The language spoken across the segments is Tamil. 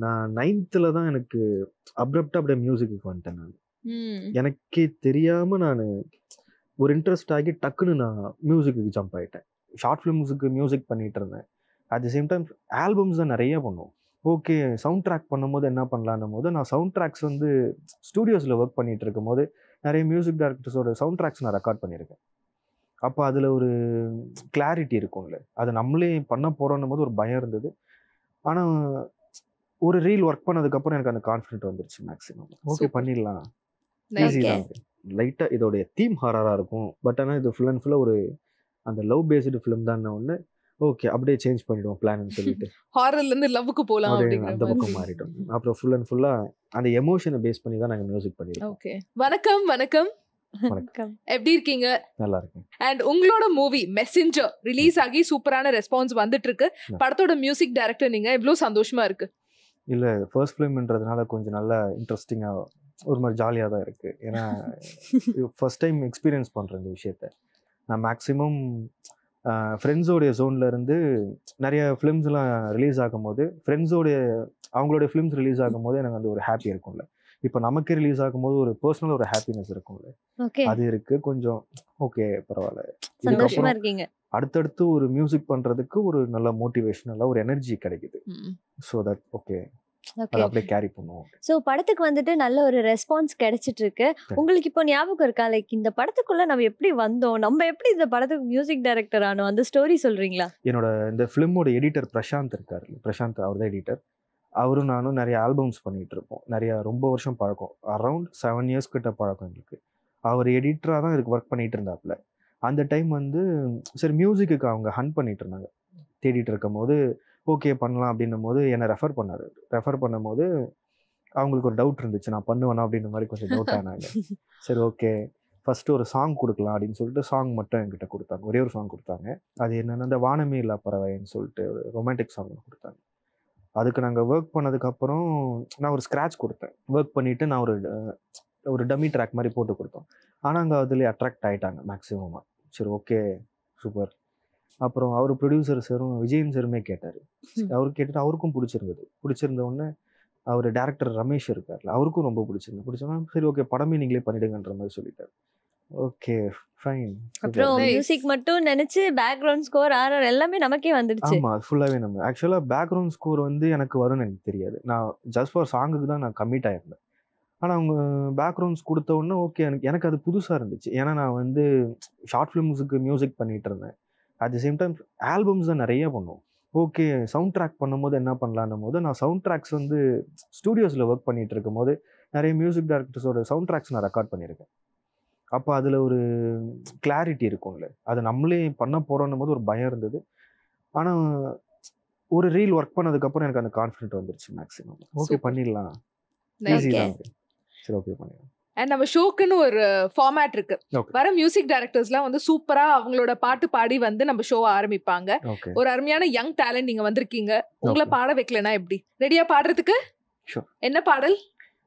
நான் 9th தான் எனக்கு அப்ரப்ட்டா அப்படியே மியூசிக்கு வந்துட்டேன் நான். ம். எனக்கே தெரியாம நானு ஒரு இன்ட்ரெஸ்ட் ஆகி டக்குன்னு நான் மியூசிக்கு ஜம்ப் ஆயிட்டேன். ஷார்ட் ஃபிலிம்ஸுக்கு மியூசிக் பண்ணிட்டு இருந்தேன். At the same time albums தான் நிறைய பண்ணுவோம். ஓகே சவுண்ட் ட்ராக் பண்ணும்போது என்ன பண்ணலான்னும் போது நான் சவுண்ட் ட்ராக்ஸ் வந்து ஸ்டூடியோஸில் ஒர்க் பண்ணிட்டு இருக்கும்போது நிறைய மியூசிக் டைரக்டர்ஸோட சவுண்ட் ட்ராக்ஸ் நான் ரெக்கார்ட் பண்ணியிருக்கேன். அப்போ அதில் ஒரு கிளாரிட்டி இருக்கும்ல, அதை நம்மளே பண்ண போகிறோன்னும் போது ஒரு பயம் இருந்தது. ஆனால் ஒரு ரீல் ஒர்க் பண்ணதுக்கப்புறம் எனக்கு அந்த கான்ஃபிடென்ட் வந்துருச்சு மேக்ஸிமம். Okay super. பண்ணிடலாம், Nice. Easy okay. தான். லைட்டாக இதோடைய தீம் ஹாரராக இருக்கும், பட் ஆனால் இது ஃபுல் அண்ட் ஃபுல்லாக ஒரு அந்த லவ் பேஸ்டு ஃபிலிம் தான் ஒன்று. ஓகே அப்படியே சேஞ்ச் பண்ணிடுவோம் பிளான்னு சொல்லிட்டு ஹாரர்ல இருந்து லவ்வுக்கு போலாம் அப்படியே அப்படிங்கிற அந்த மாதிரி. பக்கம் மாறிட்டோம். அப்புறம் ஃபுல் அண்ட் ஃபுல்லாக அந்த எமோஷனை பேஸ் பண்ணி தான் நாங்கள் மியூசிக் பண்ணியிருக்கோம். ஓகே. வணக்கம் வணக்கம். வணக்கம். எப்படி இருக்கீங்க? நல்லா இருக்கும். அண்ட் உங்களோட மூவி மெசஞ்சர் ரிலீஸ் ஆகி சூப்பரான ரெஸ்பான்ஸ் வந்துட்டு இருக்கு. படத்தோட மியூசிக் டைரக்டர் நீங்க, எவ்வளவு சந்தோஷமா இருக்கு? இல்லை ஃபர்ஸ்ட் ஃபிலிம்ன்றதுனால கொஞ்சம் நல்லா இன்ட்ரெஸ்டிங்காக ஒரு மாதிரி ஜாலியாக தான் இருக்குது. ஏன்னா ஃபர்ஸ்ட் டைம் எக்ஸ்பீரியன்ஸ் பண்ணுறேன் இந்த விஷயத்த. நான் மேக்ஸிமம் ஃப்ரெண்ட்ஸோடைய ஜோனில் இருந்து நிறைய ஃபிலிம்ஸ்லாம் ரிலீஸ் ஆகும்போது ஃப்ரெண்ட்ஸோடைய அவங்களுடைய ஃபிலிம்ஸ் ரிலீஸ் ஆகும்போது எனக்கு வந்து ஒரு ஹாப்பி இருக்கும்ல. இப்போ நமக்கு ரிலீஸ் ஆகும்போது ஒரு பர்சனல் ஒரு ஹாப்பினஸ் இருக்கும்ல, ஓகே. அது இருக்குது கொஞ்சம். ஓகே பரவாயில்ல. சந்தோஷமா இதுக்கப்புறம் இருக்கீங்க. அடுத்தடுத்து ஒரு மியூசிக் பண்ணுறதுக்கு ஒரு நல்ல மோட்டிவேஷனலாக ஒரு எனர்ஜி கிடைக்குது. ம். So that okay okay. அதை அப்படியே கேரி பண்ணுவோம். ஸோ படத்துக்கு வந்துட்டு நல்ல ஒரு ரெஸ்பான்ஸ் கிடைச்சிட்டு இருக்கு. உங்களுக்கு இப்போ ஞாபகம் இருக்கா, லைக் இந்த படத்துக்குள்ள நம்ம எப்படி வந்தோம், நம்ம எப்படி இந்த படத்துக்கு மியூசிக் டைரக்டர் ஆனோம், அந்த ஸ்டோரி சொல்றீங்களா? என்னோட இந்த ஃபிலிமோட எடிட்டர் பிரசாந்த் இருக்கார். பிரசாந்த் அவர் தான் எடிட்டர். அவரும் நானும் நிறைய ஆல்பம்ஸ் பண்ணிகிட்டு இருப்போம். நிறையா ரொம்ப வருஷம் பழக்கம், அரௌண்ட் 7 years கிட்ட பழக்கம் எங்களுக்கு. அவர் எடிட்டராக தான் இதுக்கு ஒர்க் பண்ணிகிட்டு இருந்தாப்புல. அந்த டைம் வந்து சரி மியூசிக்கு அவங்க ஹண்ட் பண்ணிட்டு இருந்தாங்க, தேடிட்டு இருக்கும் போது ஓகே பண்ணலாம் அப்படின்னும் போது என்னை ரெஃபர் பண்ணார். ரெஃபர் பண்ணும்போது அவங்களுக்கு ஒரு டவுட் இருந்துச்சு, நான் பண்ணுவேனா அப்படின்ற மாதிரி கொஞ்சம் டவுட் ஆனாங்க. சரி ஓகே ஃபஸ்ட்டு ஒரு சாங் கொடுக்கலாம் அப்படின்னு சொல்லிட்டு சாங் மட்டும் என்கிட்ட கொடுத்தாங்க. ஒரே ஒரு சாங் கொடுத்தாங்க. அது என்னென்னா அந்த வானமே இல்லா பறவைன்னு சொல்லிட்டு ஒரு ரொமான்டிக் சாங் கொடுத்தாங்க. அதுக்கு நாங்கள் ஒர்க் பண்ணதுக்கப்புறம் நான் ஒரு ஸ்க்ராட்ச் கொடுத்தேன். ஒர்க் பண்ணிவிட்டு நான் ஒரு டம்மி ட்ராக் மாதிரி போட்டு கொடுத்தோம். ஆனால் அங்கே அதில் அட்ராக்ட் ஆகிட்டாங்க மேக்ஸிமமாக. சரி ஓகே சூப்பர். அப்புறம் அவர் ப்ரொடியூசர் சாரும் விஜயன் சாருமே கேட்டார். அவரு கேட்டுட்டு அவருக்கும் பிடிச்சிருந்தது. பிடிச்சிருந்த உடனே அவர் டேரக்டர் ரமேஷ் இருக்கார்ல, அவருக்கும் ரொம்ப பிடிச்சோன்னா சரி ஓகே படமே நீங்களே பண்ணிடுங்கன்ற மாதிரி சொல்லிட்டார். Okay fine. அப்புறம் Nice. மியூசிக் மட்டும் நினைச்சு பேக்ரவுண்ட் ஸ்கோர் ஆர்ஆர் எல்லாமே நமக்கே வந்துடுச்சு. ஆமாம் ஃபுல்லாகவே நம்ம ஆக்சுவலாக பேக்ரவுண்ட் ஸ்கோர் வந்து எனக்கு வரும்னு எனக்கு தெரியாது. நான் ஜஸ்ட் ஃபார் சாங்குக்கு தான் நான் கமிட் ஆகிருந்தேன். ஆனால் அவங்க பேக்ரவுண்ட்ஸ் கொடுத்த உடனே ஓகே எனக்கு அது புதுசாக இருந்துச்சு. ஏன்னா நான் வந்து ஷார்ட் ஃபிலிம்ஸுக்கு மியூசிக் பண்ணிகிட்டு இருந்தேன். At the same time albums தான் நிறைய பண்ணுவோம். ஓகே சவுண்ட் ட்ராக் பண்ணும்போது என்ன பண்ணலான்னும் போது நான் சவுண்ட் ட்ராக்ஸ் வந்து ஸ்டூடியோஸில் ஒர்க் பண்ணிகிட்டு இருக்கும்போது நிறைய மியூசிக் டைரக்டர்ஸோட சவுண்ட் ட்ராக்ஸ் நான் ரெக்கார்ட் பண்ணியிருக்கேன். அப்போ அதில் ஒரு கிளாரிட்டி இருக்கும்ல, அதை நம்மளே பண்ண போகிறோன்னும் போது ஒரு பயம் இருந்தது. ஆனால் ஒரு ரீல் ஒர்க் பண்ணதுக்கப்புறம் எனக்கு அந்த கான்ஃபிடென்ட் வந்துருச்சு மேக்ஸிமம். Okay Super. பண்ணிடலாம், Nice. Easy Okay. தான். சரி ஓகே பண்ணிடலாம். அண்ட் நம்ம ஷோக்குன்னு ஒரு ஃபார்மேட் இருக்கு. ஓகே வர மியூசிக் டைரக்டர்ஸ்லாம் வந்து சூப்பரா அவங்களோட பாட்டு பாடி வந்து நம்ம ஷோவை ஆரம்பிப்பாங்க. ஓகே ஒரு அருமையான யங் டேலண்ட் நீங்க வந்திருக்கீங்க. உங்களை Okay. பாட வைக்கலனா எப்படி? ரெடியா பாடுறதுக்கு? Sure. என்ன பாடல்?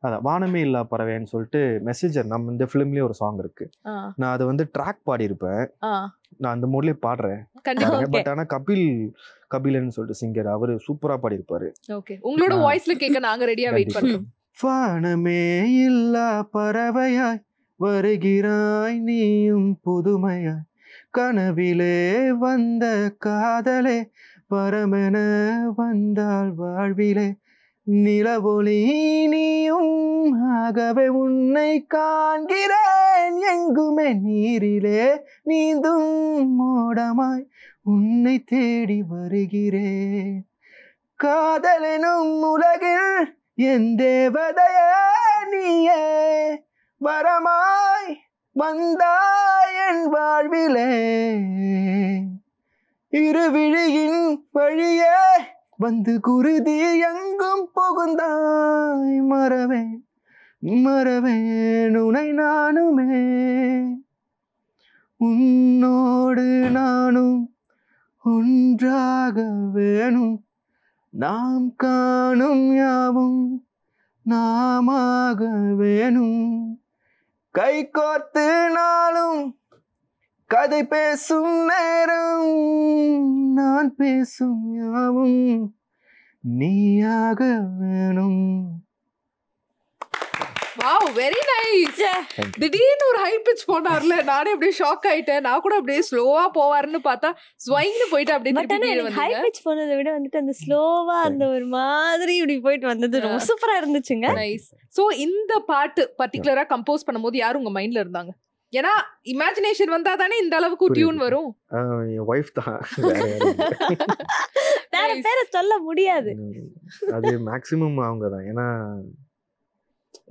அதான் வானமே இல்லா பறவைன்னு சொல்லிட்டு மெசேஜர் நம்ம இந்த ஃபிலிம்லேயே ஒரு சாங் இருக்கு. ஆ, நான் அதை வந்து ட்ராக் பாடியிருப்பேன். ஆ, நான் அந்த மூட்லேயே பாடுறேன் கண்டிப்பா. Okay. பட் ஆனால் கபிலன் சொல்லிட்டு சிங்கர் அவர் சூப்பராக பாடியிருப்பாரு. ஓகே, உங்களோட ஆ. வாய்ஸ்ல கேட்க நாங்க ரெடியா வெயிட் கண்டிப்பா. பண்றோம். வானமே இல்லா பறவையாய் வருகிறாய் நீயும் புதுமையாய், கனவிலே வந்த காதலே பரமென வந்தாள் வாழ்விலே, நிலவொளி நீயும் ஆகவே உன்னை காண்கிறேன், எங்குமே நீரிலே நீந்தும் மோடமாய் உன்னை தேடி வருகிறேன், காதலெனும் உலகில் என் தேவதையே நீயே, வரமாய் வந்தாய் என் வாழ்விலே, இருவிழியின் வழியே வந்து குருதி எங்கும் புகுந்தாய், மறவேன் மறவேன் உனை நானுமே, உன்னோடு நானும் ஒன்றாக வேணும், நாம் காணும் யாவும் நாமாக வேணும், கை கோர்த்து நாளும் கதை பேசும் நேரம், நான் பேசும் யாவும் நீயாக வேணும். Wow very nice. Thank you. திடீர்னு ஒரு ஹை பிட்ச் போனார்ல, நானே அப்படியே ஷாக் ஆயிட்டேன். நான் கூட அப்படியே ஸ்லோவா போவாருன்னு பார்த்தா ஸ்வைங்னு போயிட்டு அப்படியே பட் திருப்பி ஆனா கீழே எனக்கு ஹை வந்தீங்க. பிட்ச் போனதை விட வந்துட்டு அந்த ஸ்லோவா அந்த ஒரு மாதிரி இப்படி போயிட்டு வந்தது ரொம்ப சூப்பரா இருந்துச்சுங்க. நைஸ். சோ இந்த பாட்டு பர்టిక్యులரா கம்போஸ் பண்ணும்போது யார் உங்க மைண்ட்ல இருந்தாங்க? ஏன்னா இமேஜினேஷன் வந்தா தானே இந்த அளவுக்கு டியூன் வரும். என் ஒய்ஃப் தான், வேற யாரும் இல்ல. வேற பேரை சொல்ல முடியாது. அது மேக்ஸிமம் அவங்க தான். ஏன்னா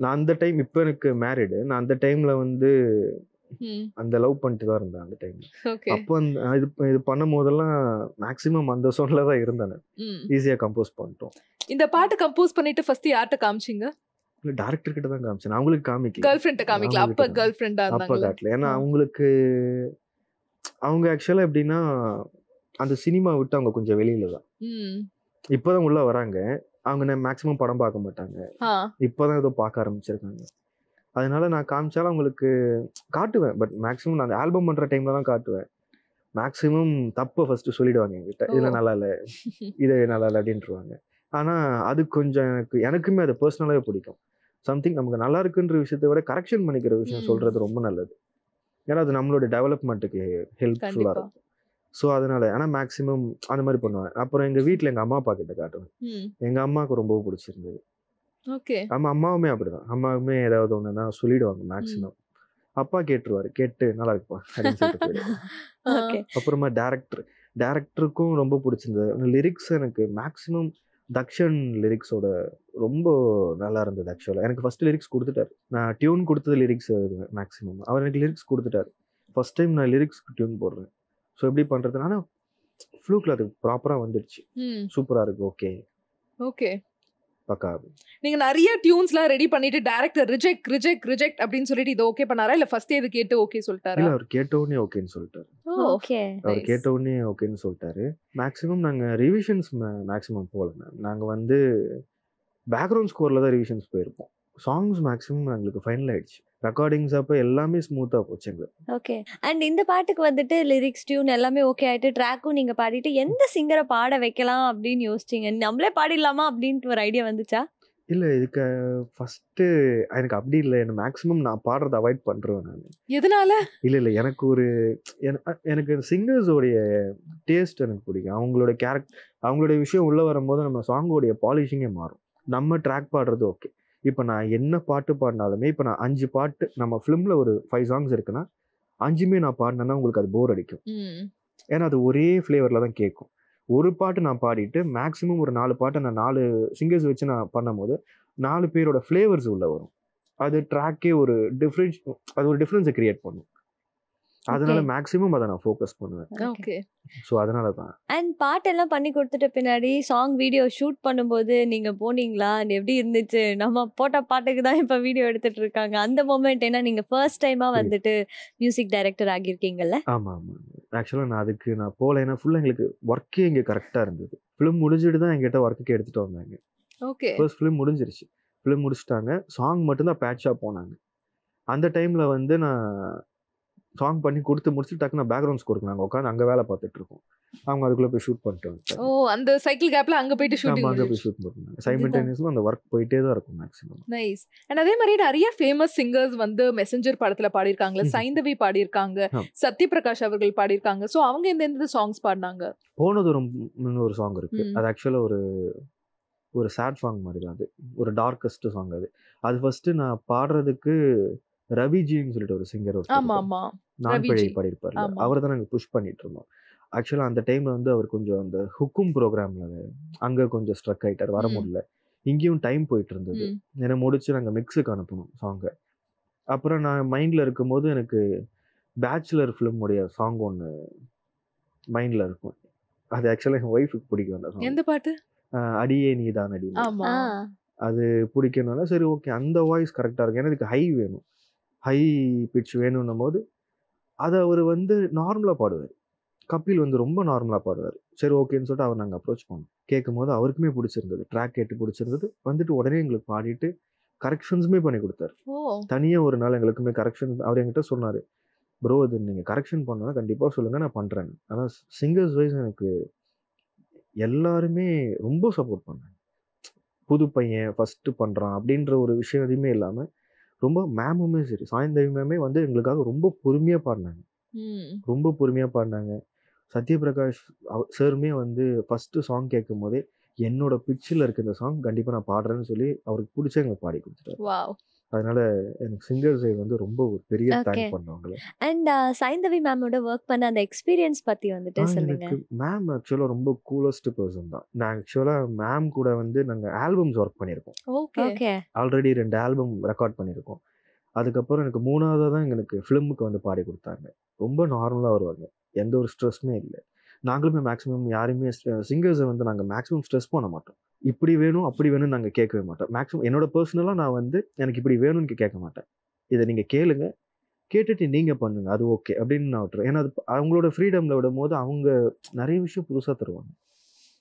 நான் அந்த டைம், இப்போ எனக்கு மேரிடு, நான் அந்த டைம்ல வந்து அந்த லவ் பண்ணிட்டு தான் இருந்தேன் அந்த டைம்ல. ஓகே. அப்போ அந்த இது பண்ணும் போதெல்லாம் மேக்ஸிமம் அந்த சோன்ல தான் இருந்தேன். ஈஸியா கம்போஸ் பண்ணிட்டோம். இந்த பாட்டு கம்போஸ் பண்ணிட்டு ஃபர்ஸ்ட் யார்ட்ட காமிச்சீங்க? டைரக்டர் கிட்ட தான் காமிச்சேன். நான் அவங்களுக்கு காமிக்கல. கேர்ள் ஃப்ரெண்ட்ட காமிக்கல. அப்ப கேர்ள் ஃப்ரெண்டா அப்ப இருந்தாங்க. காட்டல. ஏன்னா அவங்க ஆக்சுவலா எப்படின்னா அந்த சினிமா விட்டு அவங்க கொஞ்சம் வெளியில தான். இப்பதான் உள்ள வராங்க. அவங்க மேக்ஸிமம் படம் பார்க்க மாட்டாங்க. இப்பதான் ஏதோ பார்க்க ஆரம்பிச்சிருக்காங்க. அதனால நான் காமிச்சாலும் அவங்களுக்கு காட்டுவேன். பட் மேக்ஸிமம் நான் ஆல்பம் பண்ற டைம்ல தான் காட்டுவேன். மேக்ஸிமம் தப்ப ஃபர்ஸ்ட் சொல்லிடுவாங்க என்கிட்ட. இதுல நல்லா இல்ல, இது நல்லா இல்ல அப்படின்ட்டுருவாங்க. ஆனா அது கொஞ்சம் எனக்குமே அது பர்சனலாவே பிடிக்கும். சம்திங் நமக்கு நல்லா இருக்குன்ற விஷயத்தை விட கரெக்ஷன் பண்ணிக்கிற விஷயம் சொல்றது ரொம்ப நல்லது. ஏன்னா அது நம்மளோட டெவலப்மெண்ட்டுக்கு ஹெல்ப்ஃபுல்லா இருக்கும். ஸோ அதனால ஆனால் மேக்ஸிமம் அந்த மாதிரி பண்ணுவேன். அப்புறம் எங்கள் வீட்டில் எங்கள் அம்மா அப்பா கிட்ட காட்டுவேன். எங்கள் அம்மாவுக்கு ரொம்ப பிடிச்சிருந்தது. ஓகே. அம்மாவுமே அப்படிதான். அம்மாவுமே ஏதாவது ஒன்றுனா சொல்லிடுவாங்க மேக்ஸிமம். அப்பா கேட்டுருவாரு, கேட்டு நல்லா இருக்குப்பா அப்படின்னு சொல்லிட்டு போயிடுவாரு. அப்புறமா டேரக்டருக்கும் ரொம்ப பிடிச்சிருந்தது. லிரிக்ஸ் எனக்கு மேக்ஸிமம் தக்ஷன் லிரிக்ஸோட ரொம்ப நல்லா இருந்தது. ஆக்சுவலாக எனக்கு ஃபர்ஸ்ட் லிரிக்ஸ் கொடுத்துட்டாரு. நான் டியூன் கொடுத்தது லிரிக்ஸ் எழுதுவேன் மேக்ஸிமம். அவர் எனக்கு லிரிக்ஸ் கொடுத்துட்டாரு. ஃபர்ஸ்ட் டைம் நான் லிரிக்ஸ்க்கு டியூன் போடுறேன். ஸோ எப்படி பண்ணுறதுனால ஃப்ளூக்கில் அது ப்ராப்பராக வந்துடுச்சு. சூப்பராக இருக்கு. ஓகே ஓகே பக்கா. நீங்க நிறைய டியூன்ஸ்லாம் ரெடி பண்ணிட்டு டைரக்டர் ரிஜெக்ட் அப்படின்னு சொல்லிட்டு இது ஓகே பண்ணாரா இல்ல ஃபர்ஸ்ட் இது கேட்டு ஓகே சொல்லிட்டாரா? இல்ல அவர் கேட்ட உடனே ஓகேன்னு சொல்லிட்டாரு. ஓகே. அவர் கேட்ட உடனே ஓகேன்னு சொல்லிட்டாரு. மேக்ஸிமம் நாங்க ரிவிஷன்ஸ் மேக்ஸிமம் போகல. நாங்க வந்து பேக்ரவுண்ட் ஸ்கோர்ல தான் ரிவிஷன்ஸ் போயிருப்போம். சாங்ஸ் மேக்ஸிமம் எங்களுக்கு ஃபைனல் ஆயிடுச்சு. ரெக்கார்டிங்ஸ் அப்போ எல்லாமே ஸ்மூத்தா போச்சு எங்களுக்கு. ஓகே. அண்ட் இந்த பாட்டுக்கு வந்துட்டு லிரிக்ஸ் டியூன் எல்லாமே ஓகே ஆயிட்டு ட்ராக்கும் நீங்க பாடிட்டு எந்த சிங்கரை பாட வைக்கலாம் அப்படின்னு யோசிச்சீங்க? நம்மளே பாடிடலாமா அப்படின்ட்டு ஒரு ஐடியா வந்துச்சா? இல்ல இதுக்கு ஃபர்ஸ்ட் எனக்கு அப்படி இல்லை. என்ன மேக்ஸிமம் நான் பாடுறதை அவாய்ட் பண்றேன் நான். எதனால? இல்ல எனக்கு சிங்கர்ஸோடைய டேஸ்ட் எனக்கு பிடிக்கும். அவங்களோட அவங்களுடைய விஷயம் உள்ள வரும்போது நம்ம சாங்கோடைய பாலிஷிங்கே மாறும். நம்ம ட்ராக் பாடுறது ஓகே. இப்போ நான் என்ன பாட்டு பாடினாலுமே, இப்போ நான் 5 பாட்டு நம்ம ஃபிலிம்ல ஒரு 5 சாங்ஸ் இருக்குன்னா 5மே நான் பாடினேன்னா உங்களுக்கு அது போர் அடிக்கும். ஏன்னா அது ஒரே ஃப்ளேவர்ல தான் கேட்கும். ஒரு பாட்டு நான் பாடிட்டு மேக்ஸிமம் ஒரு 4 பாட்டை நான் 4 சிங்கர்ஸ் வச்சு நான் பண்ணும்போது 4 பேரோட ஃப்ளேவர்ஸ் உள்ள வரும். அது ட்ராக்கே ஒரு டிஃப்ரென்ஸை கிரியேட் பண்ணும். அதனால மேக்ஸிமம் அதை நான் ஃபோக்கஸ் பண்ணுவேன். ஓகே. ஸோ அதனால தான். அண்ட் பாட்டெல்லாம் பண்ணி கொடுத்துட்ட பின்னாடி சாங் வீடியோ ஷூட் பண்ணும்போது நீங்க போனீங்களா? எப்படி இருந்துச்சு? நம்ம போட்ட பாட்டுக்கு தான் இப்போ வீடியோ எடுத்துட்டு இருக்காங்க. அந்த மொமெண்ட் ஏன்னா நீங்க ஃபர்ஸ்ட் டைமா வந்துட்டு மியூசிக் டைரக்டர் ஆகியிருக்கீங்கல்ல? ஆமா. ஆக்சுவலாக நான் போகல. ஏன்னா ஃபுல்லாக எங்களுக்கு ஒர்க்கே இங்கே கரெக்டாக இருந்தது. ஃபிலிம் முடிஞ்சுட்டு தான் எங்கிட்ட ஒர்க்குக்கு எடுத்துகிட்டு வந்தாங்க. ஓகே. ஃபர்ஸ்ட் ஃபிலிம் முடிஞ்சிருச்சு. ஃபிலிம் முடிச்சுட்டாங்க. சாங் மட்டும்தான் பேட்சாக போனாங்க. அந்த டைமில் வந்து நான் சாங் பண்ணி கொடுத்து முடிச்சுட்டு டக்குன்னு பேக்ரவுண்ட் ஸ்கோருக்கு நாங்கள் உட்காந்து அங்கே வேலை பார்த்துட்டு இருக்கோம். அவங்க அதுக்குள்ளே போய் ஷூட் பண்ணிட்டு வந்துட்டாங்க. ஓ அந்த சைக்கிள் கேப்ல அங்க போயிட்டு ஷூட்டிங் அங்கே போய் ஷூட் பண்ணுவாங்க. சைமல்டேனியஸாக அந்த ஒர்க் போயிட்டே தான் இருக்கும் மேக்ஸிமம். நைஸ். அண்ட் அதே மாதிரி நிறைய ஃபேமஸ் சிங்கர்ஸ் வந்து மெசஞ்சர் படத்துல பாடியிருக்காங்க. சைந்தவி பாடியிருக்காங்க, சத்யபிரகாஷ் அவர்கள் பாடியிருக்காங்க. ஸோ அவங்க எந்த சாங்ஸ் பாடினாங்க? போனது ஒரு சாங் இருக்கு. அது ஆக்சுவலாக ஒரு சேட் சாங் மாதிரி தான். அது ஒரு டார்க்கஸ்ட் சாங். அது ஃபர்ஸ்ட் நான் பாடுறதுக்கு ரவிஜின்னு சொல்லிட்டு ஒரு சிங்கர் நான் பிழை பாடியிருப்பாரு. அவர் தான் நாங்கள் புஷ் பண்ணிட்டு இருந்தோம். ஆக்சுவலாக அந்த டைம்ல வந்து அவர் கொஞ்சம் அந்த ஹுக்கும் ப்ரோக்ராம்ல அங்கே கொஞ்சம் ஸ்ட்ரக் ஆகிட்டார், வர முடியல. இங்கேயும் டைம் போயிட்டு இருந்தது. என்னை முடிச்சு நாங்கள் மிக்ஸுக்கு அனுப்பணும் சாங்கை. அப்புறம் நான் மைண்டில் இருக்கும்போது எனக்கு பேச்சுலர் ஃபிலிமுடைய சாங் ஒன்று மைண்டில் இருக்கும். அது ஆக்சுவலாக என் ஒய்ஃபுக்கு பிடிக்கும். அந்த சாங் எந்த பாட்டு? அடியே நீதான் அடி. அது பிடிக்கணும்னா சரி ஓகே அந்த வாய்ஸ் கரெக்டாக இருக்கும். ஏன்னா இதுக்கு ஹை வேணும், ஹை பிட்ச் வேணும்னும் போது அதை அவர் வந்து நார்மலாக பாடுவார். கபில் வந்து ரொம்ப நார்மலாக பாடுவார். சரி ஓகேன்னு சொல்லிட்டு அவர் நாங்கள் அப்ரோச் பண்ணோம். கேட்கும் போது அவருக்குமே பிடிச்சிருந்தது, ட்ராக் கேட்டு பிடிச்சிருந்தது. வந்துட்டு உடனே எங்களுக்கு பாடிட்டு கரெக்ஷன்ஸுமே பண்ணி கொடுத்தாரு. தனியாக ஒரு நாள் எங்களுக்குமே கரெக்ஷன் அவர் என்கிட்ட சொன்னார், ப்ரோ இது நீங்கள் கரெக்ஷன் பண்ணால் கண்டிப்பாக சொல்லுங்கள் நான் பண்ணுறேன். ஆனால் சிங்கர்ஸ் வைஸ் எனக்கு எல்லாருமே ரொம்ப சப்போர்ட் பண்ணாங்க. புது பையன் ஃபர்ஸ்ட் பண்றான் அப்படின்ற ஒரு விஷயம் எதுவுமே இல்லாம ரொம்ப மேமுமே சரி, சாய்ந்தவி மேமே வந்து எங்களுக்காக ரொம்ப பொறுமையா பாடினாங்க. ரொம்ப பொறுமையா பாடினாங்க. சத்யபிரகாஷ் சாருமே வந்து ஃபர்ஸ்ட் சாங் கேட்கும்போதே என்னோட பிட்ச்சில் இருக்க இந்த சாங் கண்டிப்பா நான் பாடுறேன்னு சொல்லி அவருக்கு பிடிச்ச எங்களுக்கு பாடி கொடுத்துட்டாரு. வாவ். அதனால எனக்கு சிங்கர் சைடு வந்து ரொம்ப ஒரு பெரிய ஓகே. தேங்க் பண்ணவங்கள. அண்ட் சைந்தவி மேமோட ஒர்க் பண்ண அந்த எக்ஸ்பீரியன்ஸ் பத்தி வந்துட்டு சொல்லுங்க. எனக்கு மேம் ஆக்சுவலா ரொம்ப கூலஸ்ட் பர்சன் தான். நான் ஆக்சுவலா மேம் கூட வந்து நாங்க ஆல்பம்ஸ் ஒர்க் பண்ணியிருக்கோம். Okay. Okay. Already 2 album record பண்ணியிருக்கோம். அதுக்கப்புறம் எனக்கு 3வதா தான் எனக்கு ஃபிலிமுக்கு வந்து பாடி கொடுத்தாங்க. ரொம்ப நார்மலா வருவாங்க. எந்த ஒரு ஸ்ட்ரெஸ்ஸுமே இல்ல. நாங்களுமே மேக்ஸிமம் யாரையுமே சிங்கர்ஸை வந்து நாங்க மேக்ஸிமம் ஸ்ட்ரெஸ் பண்ண மாட்டோம். இப்படி வேணும், அப்படி வேணும்னு நாங்க கேட்கவே மாட்டோம். மேக்ஸிமம் என்னோட பர்சனலா நான் வந்து எனக்கு இப்படி வேணும்னு கேட்க மாட்டேன். இதை நீங்க கேளுங்க. கேட்டுட்டு நீங்க பண்ணுங்க. அது ஓகே அப்படின்னு நான் விட்டுருவேன். ஏன்னா அது அவங்களோட ஃப்ரீடம்ல விடும்போது அவங்க நிறைய விஷயம் புதுசா தருவாங்க.